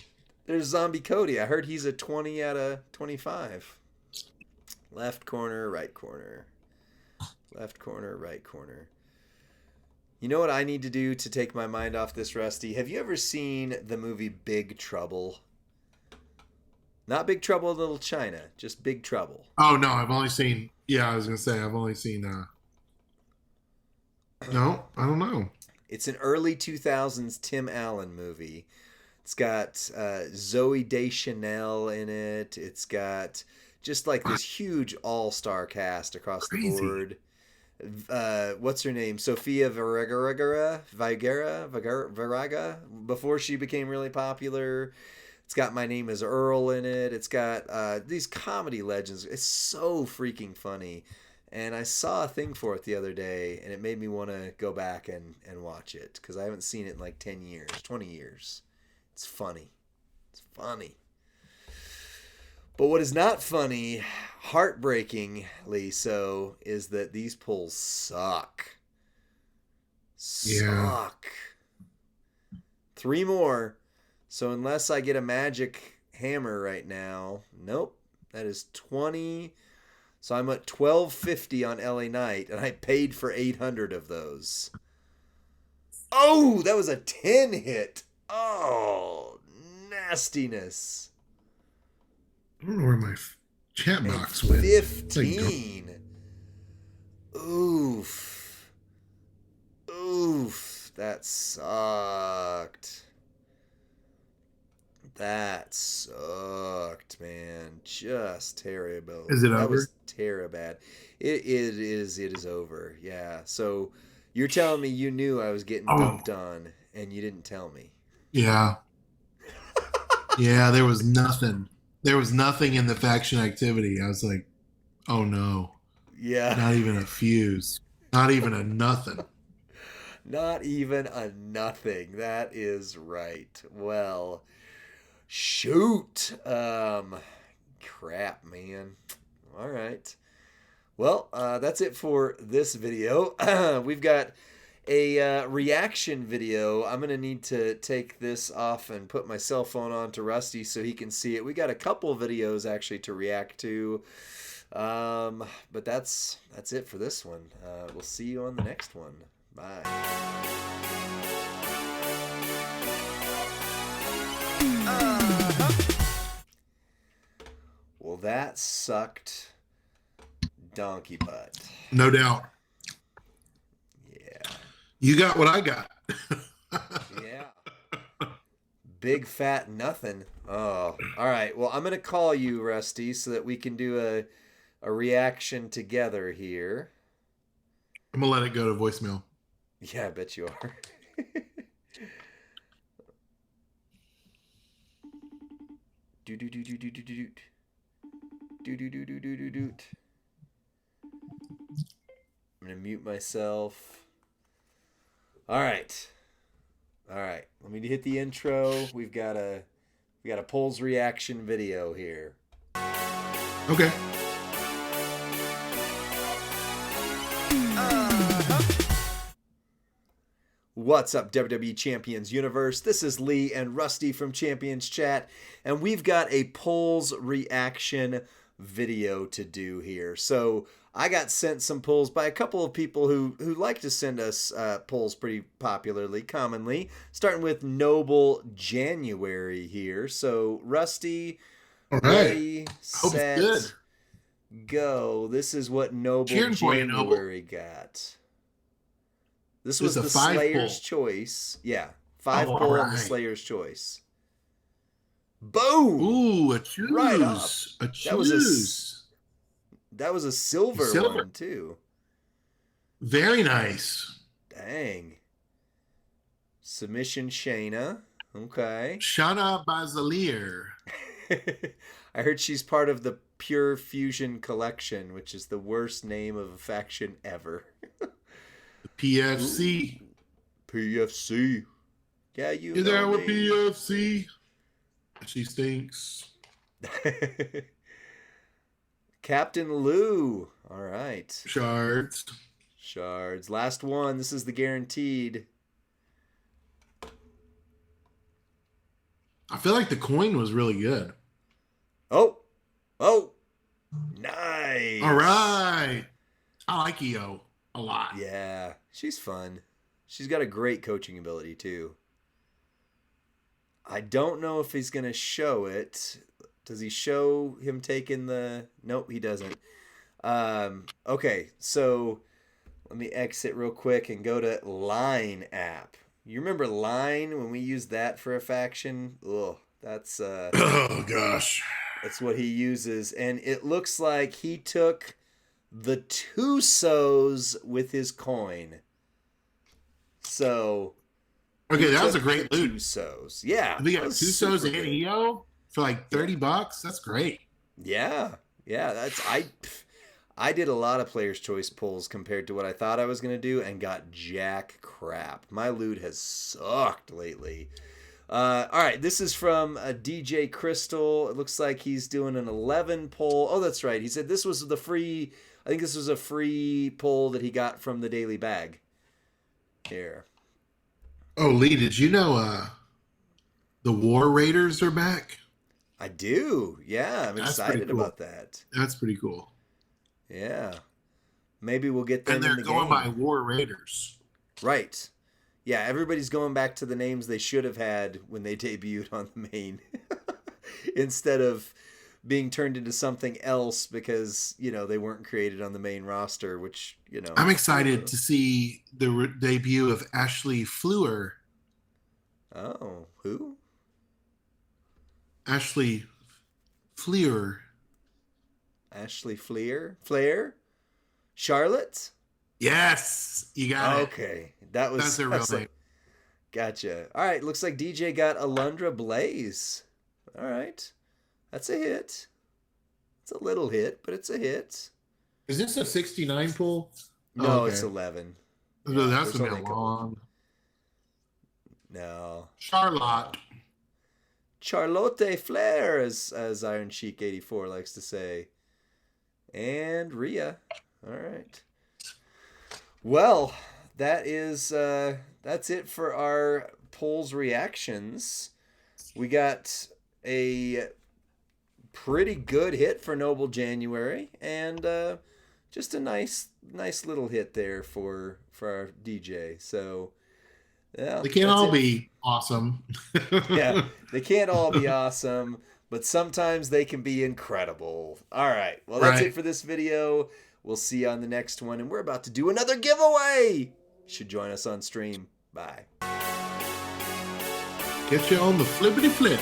there's Zombie Cody. I heard he's a 20 out of 25. Left corner, right corner. Left corner, right corner. You know what I need to do to take my mind off this, Rusty? Have you ever seen the movie Big Trouble? Not Big Trouble in Little China, just Big Trouble.
Oh, no, I've only seen, yeah, I was going to say, I've only seen, no, I don't know.
It's an early 2000s Tim Allen movie. It's got Zoe Deschanel in it. It's got just like this huge all-star cast across the
Crazy.
board. What's her name? Sofia Vergara, before she became really popular. It's got My Name is Earl in it. It's got these comedy legends. It's so freaking funny. And I saw a thing for it the other day, and it made me want to go back and watch it because I haven't seen it in like 10 years, 20 years. It's funny. It's funny. But what is not funny, heartbreakingly so, is that these pulls suck. Suck. Yeah. 3 more. So unless I get a magic hammer right now, nope. That is 20. So I'm at 1250 on LA Knight, and I paid for 800 of those. Oh, that was a 10 hit. Oh, nastiness.
I don't know where my chat
And
box went.
15. Oof. Oof. That sucked. That sucked, man. Just terrible.
Is it
that
over?
was terrible. It is over. Yeah. So you're telling me you knew I was getting dumped on and you didn't tell me.
Yeah. Yeah, there was nothing. There was nothing in the faction activity. I was like, oh no.
Yeah.
Not even a fuse. Not even a nothing.
Not even a nothing. That is right. Well, shoot. Crap, man. All right. Well, that's it for this video. We've got a reaction video. I'm going to need to take this off and put my cell phone on to Rusty so he can see it. We got a couple videos actually to react to. But that's it for this one. We'll see you on the next one. Bye. Well, that sucked donkey butt.
No doubt.
Yeah.
You got what I got.
Yeah. Big fat nothing. Oh, all right. Well, I'm going to call you, Rusty, so that we can do a reaction together here.
I'm going to let it go to voicemail.
Yeah, I bet you are. do do do do do do do do do do do do do do. I'm gonna mute myself. All right. Let me hit the intro. We got a polls reaction video here.
Okay.
What's up, WWE Champions Universe? This is Lee and Rusty from Champions Chat, and we've got a polls reaction video to do here. So I got sent some polls by a couple of people who like to send us polls pretty popularly, commonly, starting with Noble January here. So Rusty,
all right.
Ready, set, go. This is what Noble January got. This was the Slayer's choice. Yeah. 5 poll on the Slayer's choice. Boom!
Ooh, a choose.
Right up.
A choose.
That was a silver one, too. Very nice. Dang. Submission Shayna. Okay.
Shayna Baszler.
I heard she's part of the Pure Fusion Collection, which is the worst name of a faction ever.
PFC.
Ooh. PFC. Yeah, you
know. Is there with PFC? She stinks.
Captain Lou. All right.
Shards.
Last one. This is the guaranteed.
I feel like the coin was really good.
Oh. Nice.
All right. I like EO a lot.
Yeah. She's fun. She's got a great coaching ability, too. I don't know if he's going to show it. Does he show him taking the... Nope, he doesn't. Okay, so let me exit real quick and go to Line app. You remember Line when we used that for a faction? Ugh, that's...
oh, gosh.
That's what he uses. And it looks like he took the Tusos with his coin. So...
Okay, that was a great loot.
Tusos. Yeah.
We got Tusos and EO for like $30. That's great.
Yeah. That's I did a lot of player's choice pulls compared to what I thought I was gonna do and got jack crap. My loot has sucked lately. All right, this is from DJ Crystal. It looks like he's doing an 11 poll. Oh, that's right. He said this was the free. I think this was a free poll that he got from the Daily Bag. Here.
Oh, Lee, did you know the War Raiders are back?
I do. Yeah, I'm excited about that.
That's pretty cool.
Yeah. Maybe we'll get them in the game.
And they're going by War Raiders.
Right. Yeah, everybody's going back to the names they should have had when they debuted on the main. Instead of being turned into something else because, they weren't created on the main roster, which,
I'm excited to see the debut of Ashley Fleur.
Oh, who?
Ashley Fleur.
Ashley Flair? Charlotte?
Yes, you got it.
Okay, that's a real name. Gotcha. All right, looks like DJ got Alundra Blaze. All right. That's a hit. It's a little hit, but it's a hit.
Is this a 69 pull?
No, it's 11.
Yeah, that's a bit long.
No.
Charlotte
Flair, as Iron Sheik 84 likes to say. And Rhea. All right. Well, that's it for our polls reactions. We got a pretty good hit for Noble January, and just a nice little hit there for our DJ. So yeah,
They can't
that's
all
it.
be awesome.
Yeah, they can't all be awesome, but sometimes they can be incredible. All right, well, that's it
Right.
for this video. We'll see you on the next one, and we're about to do another giveaway. You should join us on stream. Bye.
Get you on the flippity flip.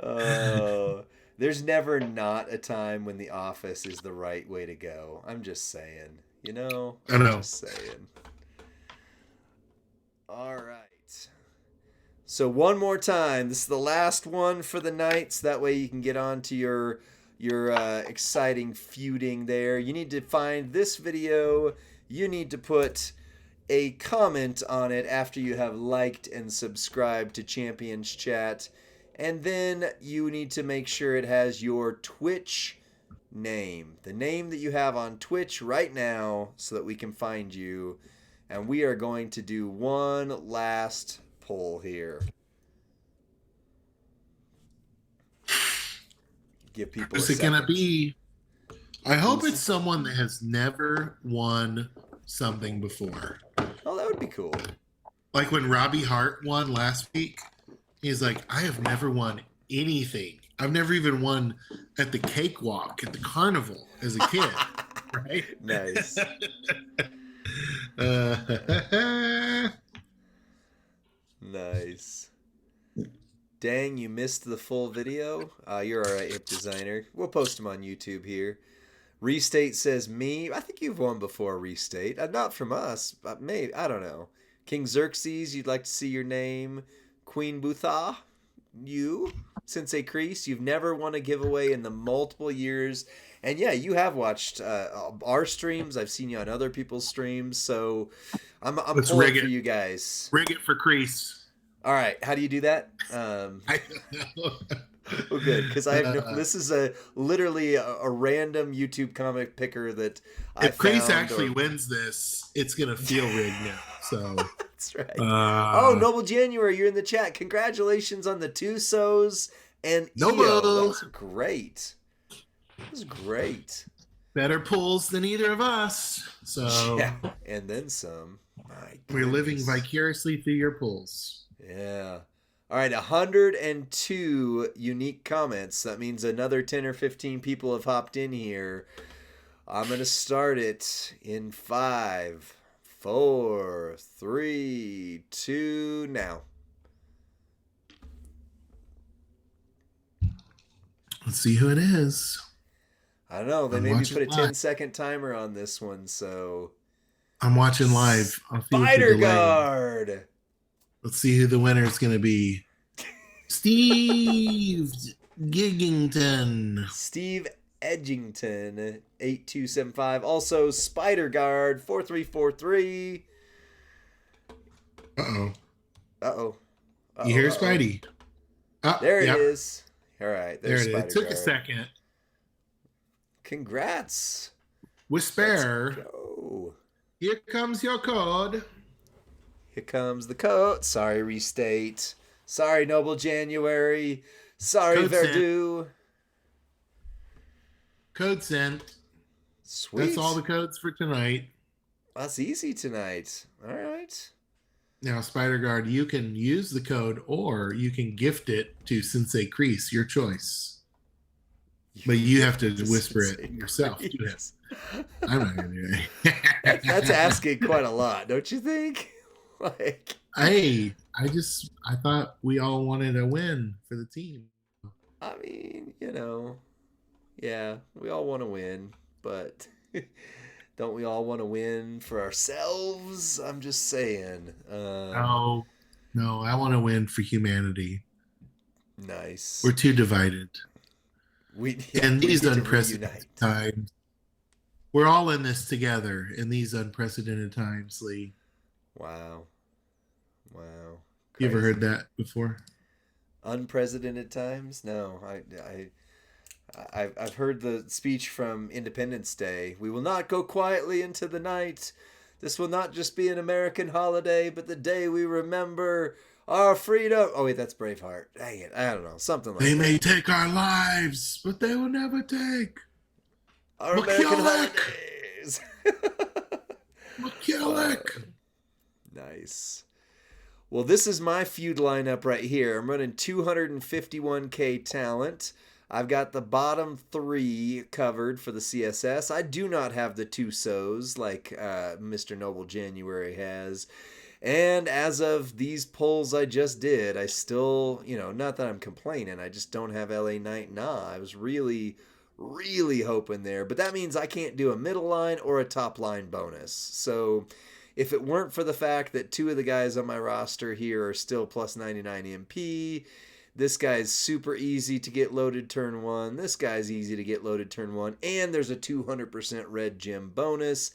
Oh, there's never not a time when The Office is the right way to go. I'm just saying. You know?
I know.
Just saying. All right. So one more time. This is the last one for the night, so that way you can get on to your exciting feuding there. You need to find this video. You need to put a comment on it after you have liked and subscribed to Champions Chat. And then you need to make sure it has your Twitch name. The name that you have on Twitch right now so that we can find you. And we are going to do one last poll here. Give people
Who's
a
it
second.
gonna be? I hope it's someone that has never won something before.
Oh, that would be cool.
Like when Robbie Hart won last week, he's like, I have never won anything. I've never even won at the cakewalk at the carnival as a kid. Right?
Nice. Nice. Dang, you missed the full video? You're all right, Hip Designer. We'll post them on YouTube here. Restate says me. I think you've won before, Restate. Not from us, but maybe. I don't know. King Xerxes, you'd like to see your name. Queen Butha, you. Sensei Crease, you've never won a giveaway in the multiple years. And yeah, you have watched our streams. I've seen you on other people's streams. So I'm pulling for you guys.
Rig it for Crease.
All right, how do you do that?
I don't know.
Well, good, because I have no. This is literally a random YouTube comic picker that
if Crease actually wins this, it's gonna feel rigged now. So
that's right. Oh, Noble January, you're in the chat. Congratulations on the Tusos and
Noble.
That's great. That was great.
Better pulls than either of us. So
yeah, and then some.
We're living vicariously through your pulls.
Yeah. All right, 102 unique comments. That means another 10 or 15 people have hopped in here. I'm going to start it in 5, 4, 3, 2, now.
Let's see who it is.
I don't know. They maybe put a 10-second timer on this one, so.
I'm watching live.
Spider Guard.
Let's see who the winner is going to be. Steve Giggington.
Steve Edgington, 8275. Also, Spider Guard, 4343.
Uh-oh.
Uh-oh.
You hear Spidey?
There it is. All right.
There it is.
Spider
It took
Guard.
a second.
Congrats.
Whisper.
Let's go.
Here comes your code.
Here comes the code. Sorry, Restate. Sorry, Noble January. Sorry,
Code
Verdu.
Code sent.
Sweet.
That's all the codes for tonight.
That's easy tonight. All right.
Now, Spider Guard, you can use the code or you can gift it to Sensei Crease, your choice. But you have to whisper it yourself. I'm not going to do it.
That's asking quite a lot, don't you think? Like,
hey, I thought we all wanted a win for the team.
I mean, yeah, we all want to win, but don't we all want to win for ourselves? I'm just saying.
No, I want to win for humanity.
Nice.
We're too divided. In these unprecedented times, we're all in this together in these unprecedented times, Lee.
Wow.
You ever heard that before?
Unprecedented times? No, I've heard the speech from Independence Day. We will not go quietly into the night. This will not just be an American holiday, but the day we remember Our freedom. Oh wait, that's Braveheart. Dang it, I don't know, something like
They
that.
may take our lives, but they will never take
Our American
McKillick.
holidays.
McKillick.
Nice. Well, this is my feud lineup right here. I'm running 251k talent. I've got the bottom 3 covered for the CSS. I do not have the 2 so's like Mr. Noble January has. And as of these polls I just did, I still, not that I'm complaining, I just don't have LA Knight. I was really, really hoping there. But that means I can't do a middle line or a top line bonus. So if it weren't for the fact that 2 of the guys on my roster here are still plus 99 MP, this guy's super easy to get loaded turn 1, this guy's easy to get loaded turn 1, and there's a 200% red gem bonus.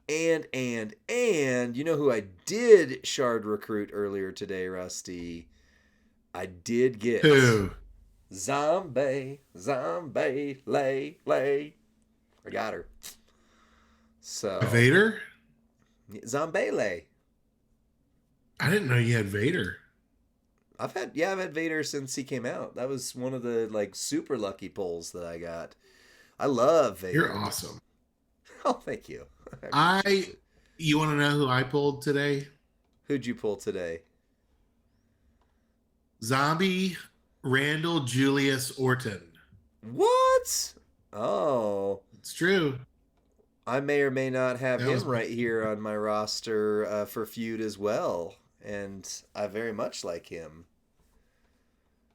And you know who I did shard recruit earlier today, Rusty? I did get
Who?
Zombie, lay. I got her. So
Vader?
Zombele.
I didn't know you had Vader.
I've had Vader since he came out. That was one of the super lucky pulls that I got. I love Vader.
You're awesome.
Oh, thank you.
You want to know who I pulled today?
Who'd you pull today?
Zombie Randall Julius Orton.
What? Oh.
It's true.
I may or may not have him right here on my roster for feud as well. And I very much like him.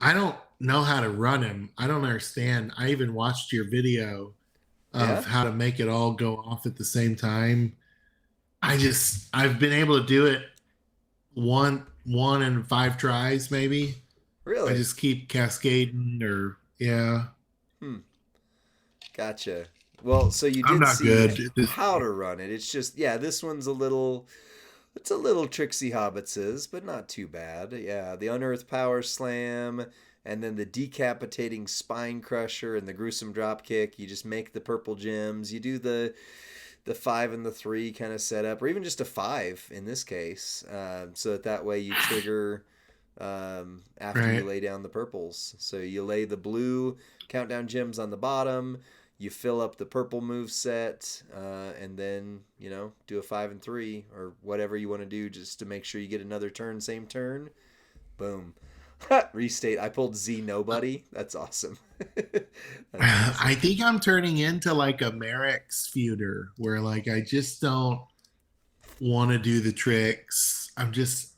I don't know how to run him. I don't understand. I even watched your video of how to make it all go off at the same time. I've been able to do it one in 5 tries, maybe.
Really?
I just keep cascading
Gotcha. Well, so you did see how to run it. It's just, this one's a little tricksy hobbitses, but not too bad. Yeah, the Unearth Power Slam, and then the Decapitating Spine Crusher and the Gruesome Dropkick. You just make the purple gems. You do the 5 and the 3 kind of setup, or even just a 5 in this case, so that way you trigger after you lay down the purples. So you lay the blue countdown gems on the bottom, you fill up the purple move set, and then do a 5 and 3 or whatever you want to do just to make sure you get another turn, same turn. Boom. Restate. I pulled Z Nobody. That's awesome.
I think I'm turning into like a Merrick's feuder where I just don't want to do the tricks.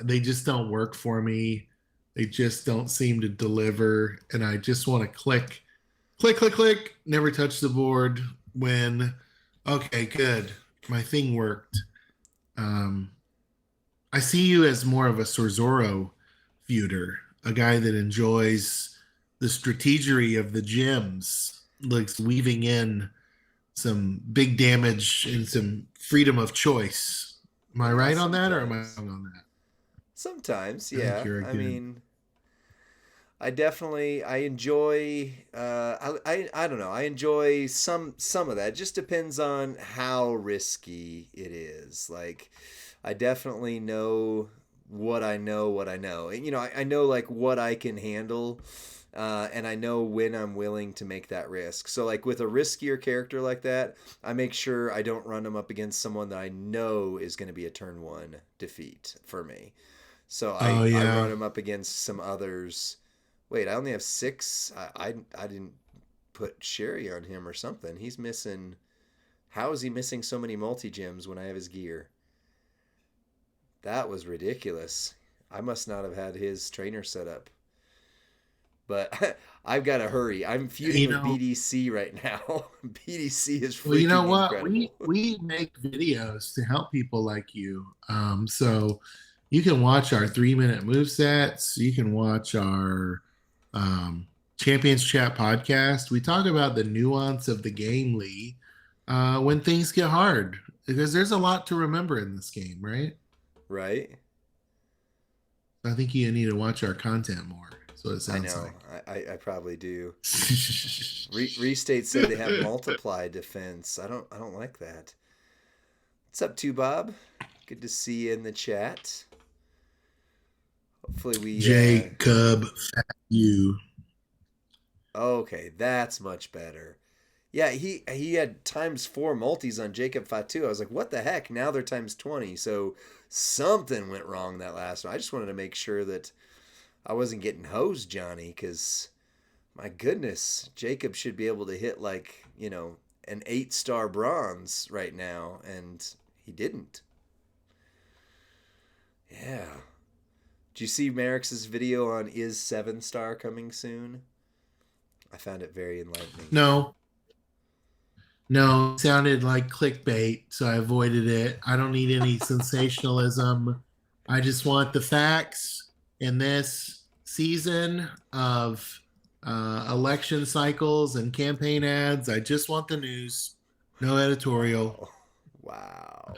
They just don't work for me. They just don't seem to deliver. And I just want to click, never touch the board when, okay, good. My thing worked. I see you as more of a Sorzoro feuder, a guy that enjoys the strategery of the gems, like weaving in some big damage and some freedom of choice. Am I right on that, or am I wrong on that?
Sometimes, yeah. I mean, I definitely I enjoy. I don't know. I enjoy some of that. It just depends on how risky it is. Like, I definitely know what I know. And, I know what I can handle. And I know when I'm willing to make that risk. So with a riskier character like that, I make sure I don't run them up against someone that I know is going to be a turn 1 defeat for me. So I run them up against some others. Wait, I only have 6. I didn't put Sherry on him or something. He's missing. How is he missing so many multi-gems when I have his gear? That was ridiculous. I must not have had his trainer set up. But I've got to hurry. I'm feuding with BDC right now. BDC is freaking incredible.
We make videos to help people like you. So you can watch our 3-minute move sets. You can watch our Champions Chat podcast. We talk about the nuance of the game, Lee, when things get hard. Because there's a lot to remember in this game, right?
Right.
I think you need to watch our content more. That's what it sounds like.
I probably do. Restate said they have multiply defense. I don't like that. What's up, 2Bob? Good to see you in the chat. Hopefully we.
Jacob, you.
Okay, that's much better. Yeah, he had ×4 multis on Jacob Fatu. I was like, what the heck? Now they're ×20. So something went wrong that last one. I just wanted to make sure that I wasn't getting hosed, Johnny, because my goodness, Jacob should be able to hit like, an 8-star bronze right now, and he didn't. Yeah. Did you see Merrick's video on is 7-star coming soon? I found it very enlightening.
No, it sounded like clickbait, so I avoided it. I don't need any sensationalism. I just want the facts in this season of election cycles and campaign ads. I just want the news, no editorial.
Wow.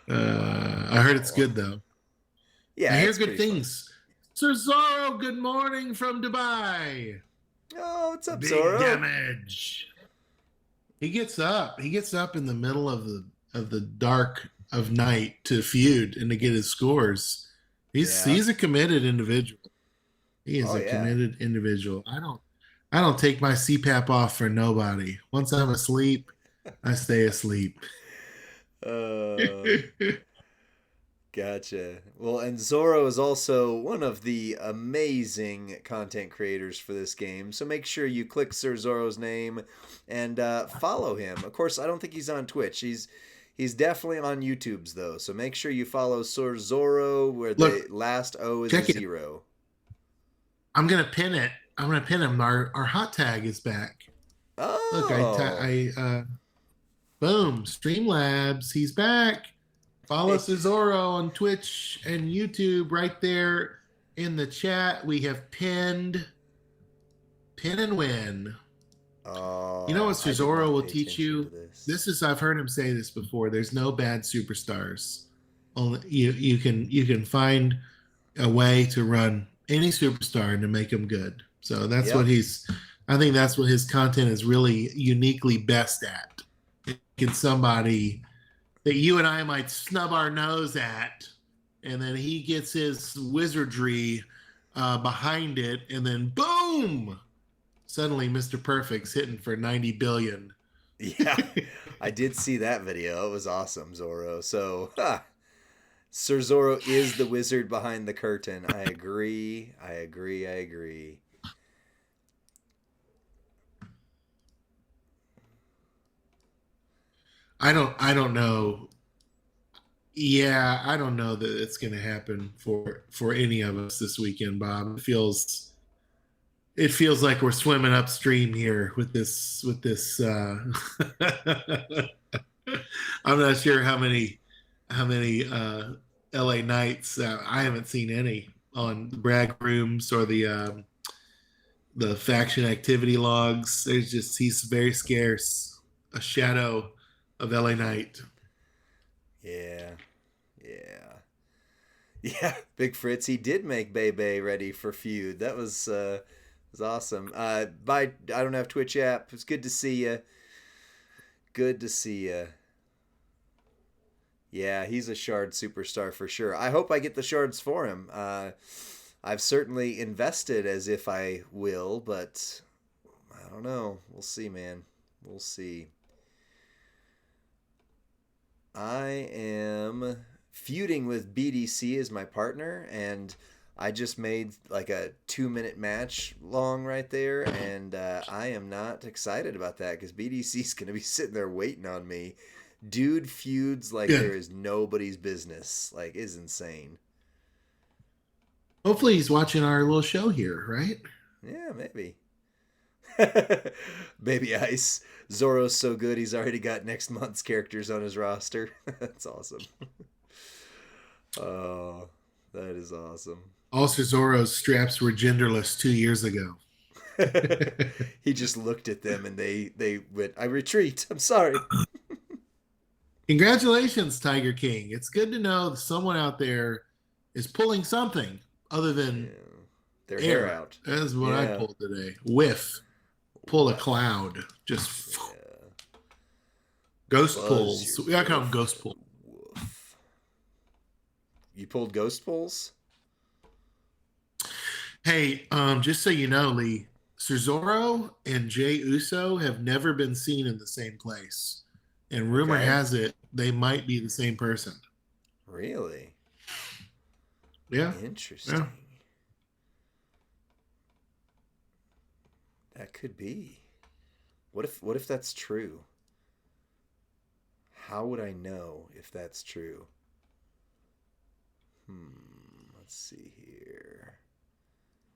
I heard it's good though.
Yeah,
I hear good things. Fun. Sir Zorro, good morning from Dubai.
Oh, what's up,
Big
Zorro?
Damage. He gets up. He gets up in the middle of the dark of night to feud and to get his scores. He's a committed individual. He is a committed individual. I don't take my CPAP off for nobody. Once I'm asleep, I stay asleep.
Gotcha. Well, and Zorro is also one of the amazing content creators for this game. So make sure you click Sir Zorro's name and follow him. Of course, I don't think he's on Twitch. He's definitely on YouTube's though. So make sure you follow Sir Zorro, where the last O is a 0.
I'm gonna pin it. I'm gonna pin him. Our hot tag is back.
Oh,
look! Boom! Streamlabs. He's back. Follow Zorro on Twitch and YouTube right there in the chat. We have pinned Pin and Win. You know what Zorro will teach you? This is, I've heard him say this before. There's no bad superstars. Only you can find a way to run any superstar and to make them good. So that's I think that's what his content is really uniquely best at. Can somebody that you and I might snub our nose at, and then he gets his wizardry behind it, and then boom, suddenly Mr. Perfect's hitting for 90 billion.
Yeah, I did see that video. It was awesome, Zorro. So, Sir Zorro is the wizard behind the curtain. I agree.
I don't know. Yeah, I don't know that it's going to happen for any of us this weekend, Bob. It feels like we're swimming upstream here with this. I'm not sure how many LA Knights. I haven't seen any on the brag rooms or the faction activity logs. He's very scarce. A shadow of LA Knight.
Yeah. Big Fritz, he did make Bebe ready for feud. That was awesome. Bye. I don't have Twitch app. It's good to see you. Yeah, he's a shard superstar for sure. I hope I get the shards for him. I've certainly invested as if I will, but I don't know. We'll see, man. We'll see. I am feuding with BDC as my partner, and I just made like a 2-minute match long right there, and I am not excited about that because BDC's going to be sitting there waiting on me. Dude feuds like there is nobody's business. Like, is insane.
Hopefully he's watching our little show here, right?
Yeah, maybe. Baby Ice. Zorro's so good he's already got next month's characters on his roster. That's awesome. Oh, that is awesome.
Also, Zorro's straps were genderless 2 years ago.
He just looked at them and they went, I retreat. I'm sorry.
Congratulations, Tiger King. It's good to know that someone out there is pulling something other than
their hair out.
That's what I pulled today. Whiff. Pull a cloud. Just ghost pulls. I call them ghost pulls.
You pulled ghost pulls?
Hey, just so you know, Lee, Cesaro and Jay Uso have never been seen in the same place. And rumor
Okay.
has it they might be the same person.
Really?
Yeah. Yeah.
Interesting. That could be. What if that's true? How would I know if that's true? Let's see here.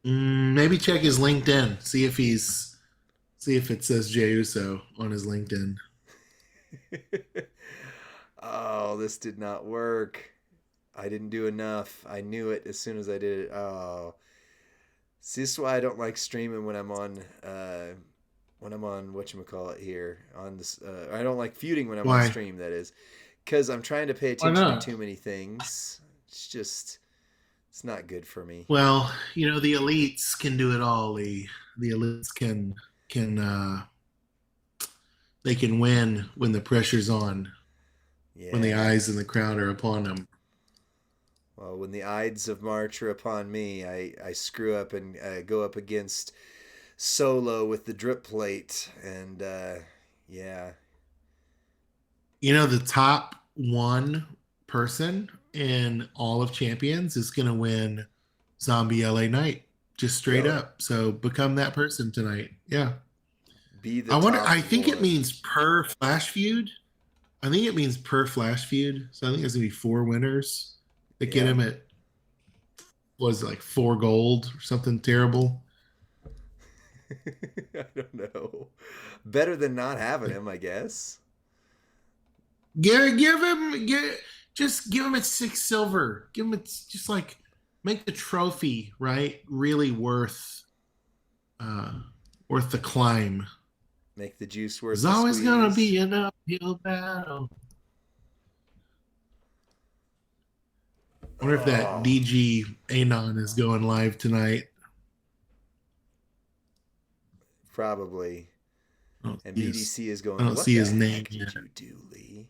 Maybe check his LinkedIn. See if it says Jey Uso on his LinkedIn.
Oh, this did not work. I didn't do enough. I knew it as soon as I did it. Oh, see, this is why I don't like streaming when I'm on whatchamacallit here on this. I don't like feuding when I'm on
Why?
stream. That is, because I'm trying to pay
Why
attention to
not?
too many things. It's not good for me.
Well, you know, the elites can do it all, Lee. The elites can they can win when the pressure's on, when the
Yeah.
eyes and the crowd are upon them.
Well, when the Ides of March are upon me, I screw up and go up against Solo with the drip plate, and yeah.
You know, the top one person in all of champions is going to win Zombie LA Night, just straight
Really?
up. So become that person tonight. Yeah.
Be the
I wonder,
top
I think it
one.
means per Flash feud. I think it means per Flash feud. So I think there's going to be 4 winners that get
Yeah.
him at, was it like 4 gold or something terrible.
I don't know. Better than not having him, I guess.
Give him, just give him at 6 silver. Give him, it's just like, make the trophy, right? Really uh, worth the climb.
Make the juice worth
There's
the
always gonna
squeeze.
be an uphill battle. I wonder if that
Oh,
DG Anon is going live tonight.
probably. And BDC is
I
going,
don't
what
see
the
his name
heck
yet.
did you do, Lee?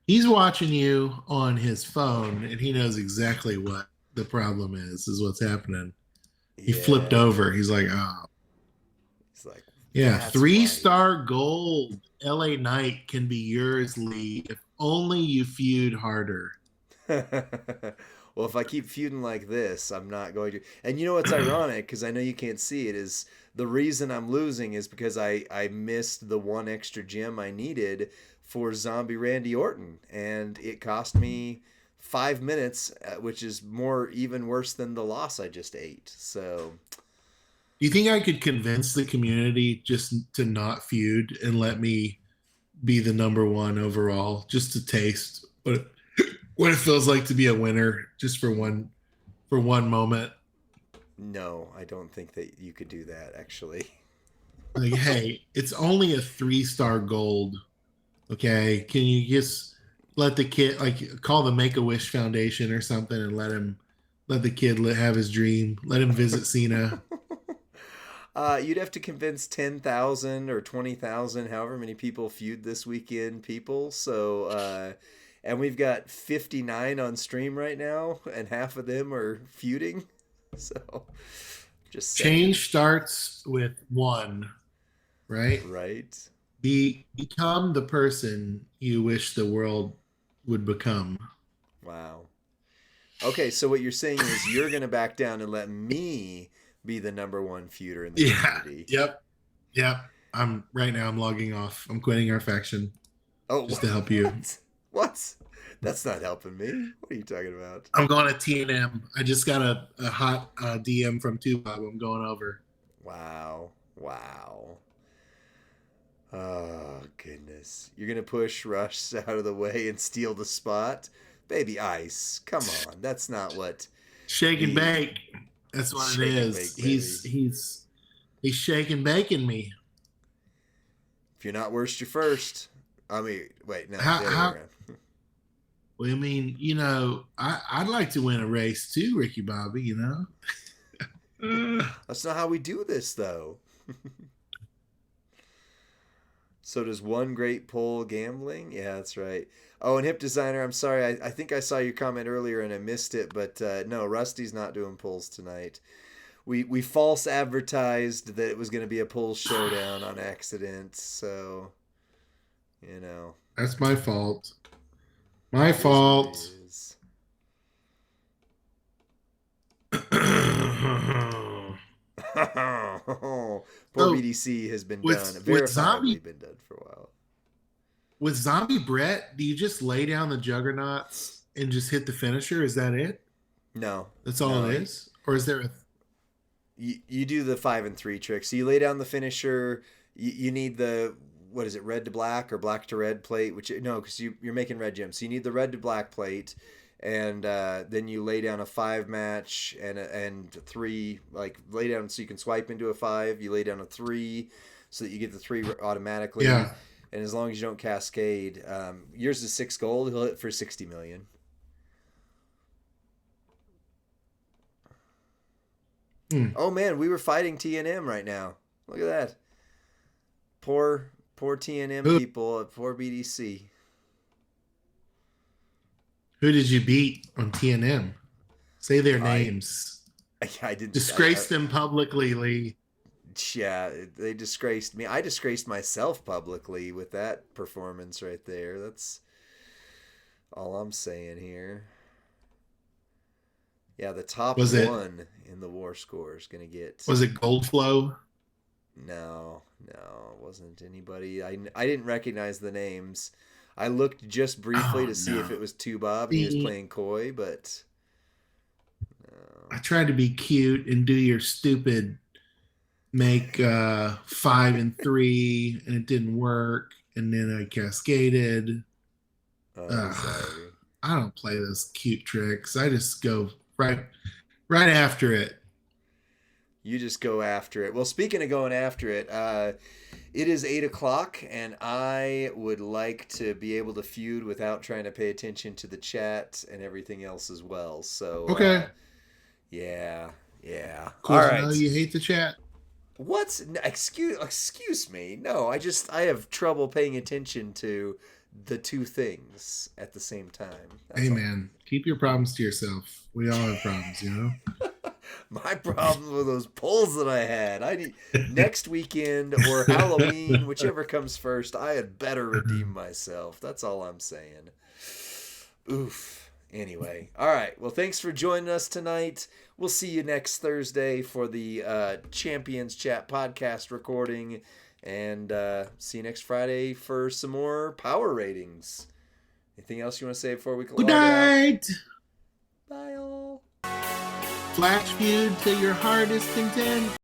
He's watching you on his phone, and he knows exactly what the problem is what's happening. He flipped
Yeah.
over. He's like, oh,
He's like,
yeah,
that's
three
why.
star gold. LA Knight can be yours, Lee, if only you feud harder.
Well, if I keep feuding like this, I'm not going to. And you know what's ironic? Because I know you can't see it. Is the reason I'm losing is because I missed the one extra gem I needed for Zombie Randy Orton, and it cost me 5 minutes, which is more even worse than the loss I just ate. So
Do you think I could convince the community just to not feud and let me be the number one overall, just to taste what it feels like to be a winner, just for one moment?
no, I don't think that you could do that. Actually,
Like, hey, it's only a 3 star gold. Okay, can you just let the kid, like, call the Make a Wish Foundation or something and let the kid have his dream. Let him visit Cena.
you'd have to convince 10,000 or 20,000, however many people feud this weekend, people. So, and we've got 59 on stream right now, and half of them are feuding. So, just saying.
Change starts with one, right?
Right?
Become the person you wish the world would become.
Wow. Okay, so what you're saying is you're going to back down and let me be the number one feuder in the
Yeah.
community.
Yep. Yep. I'm right now. I'm logging off. I'm quitting our faction
Oh,
just to help you.
what? What? That's not helping me. What are you talking about?
I'm going to TNM. I just got a hot DM from Tubob. I'm going over.
Wow. Wow. Oh, goodness. You're going to push Rush out of the way and steal the spot? Baby Ice, come on. That's not what
Shake and
the
bake. That's what it
shake and
is.
bake, baby.
He's shaking baking me.
If you're not worst, you're first. I mean, wait, no,
How
the other way
how
around.
well, I mean, you know, I'd like to win a race too, Ricky Bobby, you know.
That's not how we do this, though. So does one great pull gambling? Yeah, that's right. Oh, and Hip Designer, I'm sorry. I think I saw your comment earlier and I missed it, but no, Rusty's not doing pulls tonight. We false advertised that it was going to be a pull showdown on accident, so you know.
That's my fault. My
It is what it
fault.
is. Poor
So
BDC has been done,
with
verifiably
zombie
been done for a while.
with zombie Brett, do you just lay down the juggernauts and just hit the finisher? Is that it?
No,
That's all
no.
it is? Or is there a
You do the 5 and 3 trick. So you lay down the finisher. You need the, what is it, red to black or black to red plate? Which no, because you're making red gems. So you need the red to black plate, and then you lay down a 5 match and 3, like lay down so you can swipe into a 5. You lay down a 3 so that you get the 3 automatically.
yeah?
And as long as you don't cascade, yours is 6 gold. He'll hit for 60 million.
Hmm.
Oh man, we were fighting TNM right now. Look at that. Poor TNM
Who
people at poor BDC.
who did you beat on TNM? Say their
I
names.
I didn't.
Disgrace them publicly, Lee.
Yeah, they disgraced me. I disgraced myself publicly with that performance right there. That's all I'm saying here. Yeah, the top
Was it
one in the war score is gonna get.
was it Goldflow?
No, it wasn't anybody. I didn't recognize the names. I looked just briefly
Oh
to see if
no.
it was Bob and he was
See,
playing coy, but no.
I tried to be cute and do your stupid make 5 and 3 and it didn't work and then I cascaded.
Oh, I'm
Ugh,
sorry.
I don't play those cute tricks. I just go right after it.
You just go after it. Well, speaking of going after it, it is 8 o'clock, and I would like to be able to feud without trying to pay attention to the chat and everything else as well. So,
Okay.
yeah.
Cool
All
to know
right.
you hate the chat.
What's excuse me? No, I have trouble paying attention to the two things at the same time.
Hey
That's all.
man, keep your problems to yourself. We all have problems, you know?
My problem with those polls that I had. I need next weekend or Halloween, whichever comes first. I had better redeem myself. That's all I'm saying. Oof. Anyway, all right. Well, thanks for joining us tonight. We'll see you next Thursday for the Champions Chat podcast recording, and see you next Friday for some more power ratings. Anything else you want to say before we
Good
log out?
night.
Bye all.
Flash feud till your heart is content.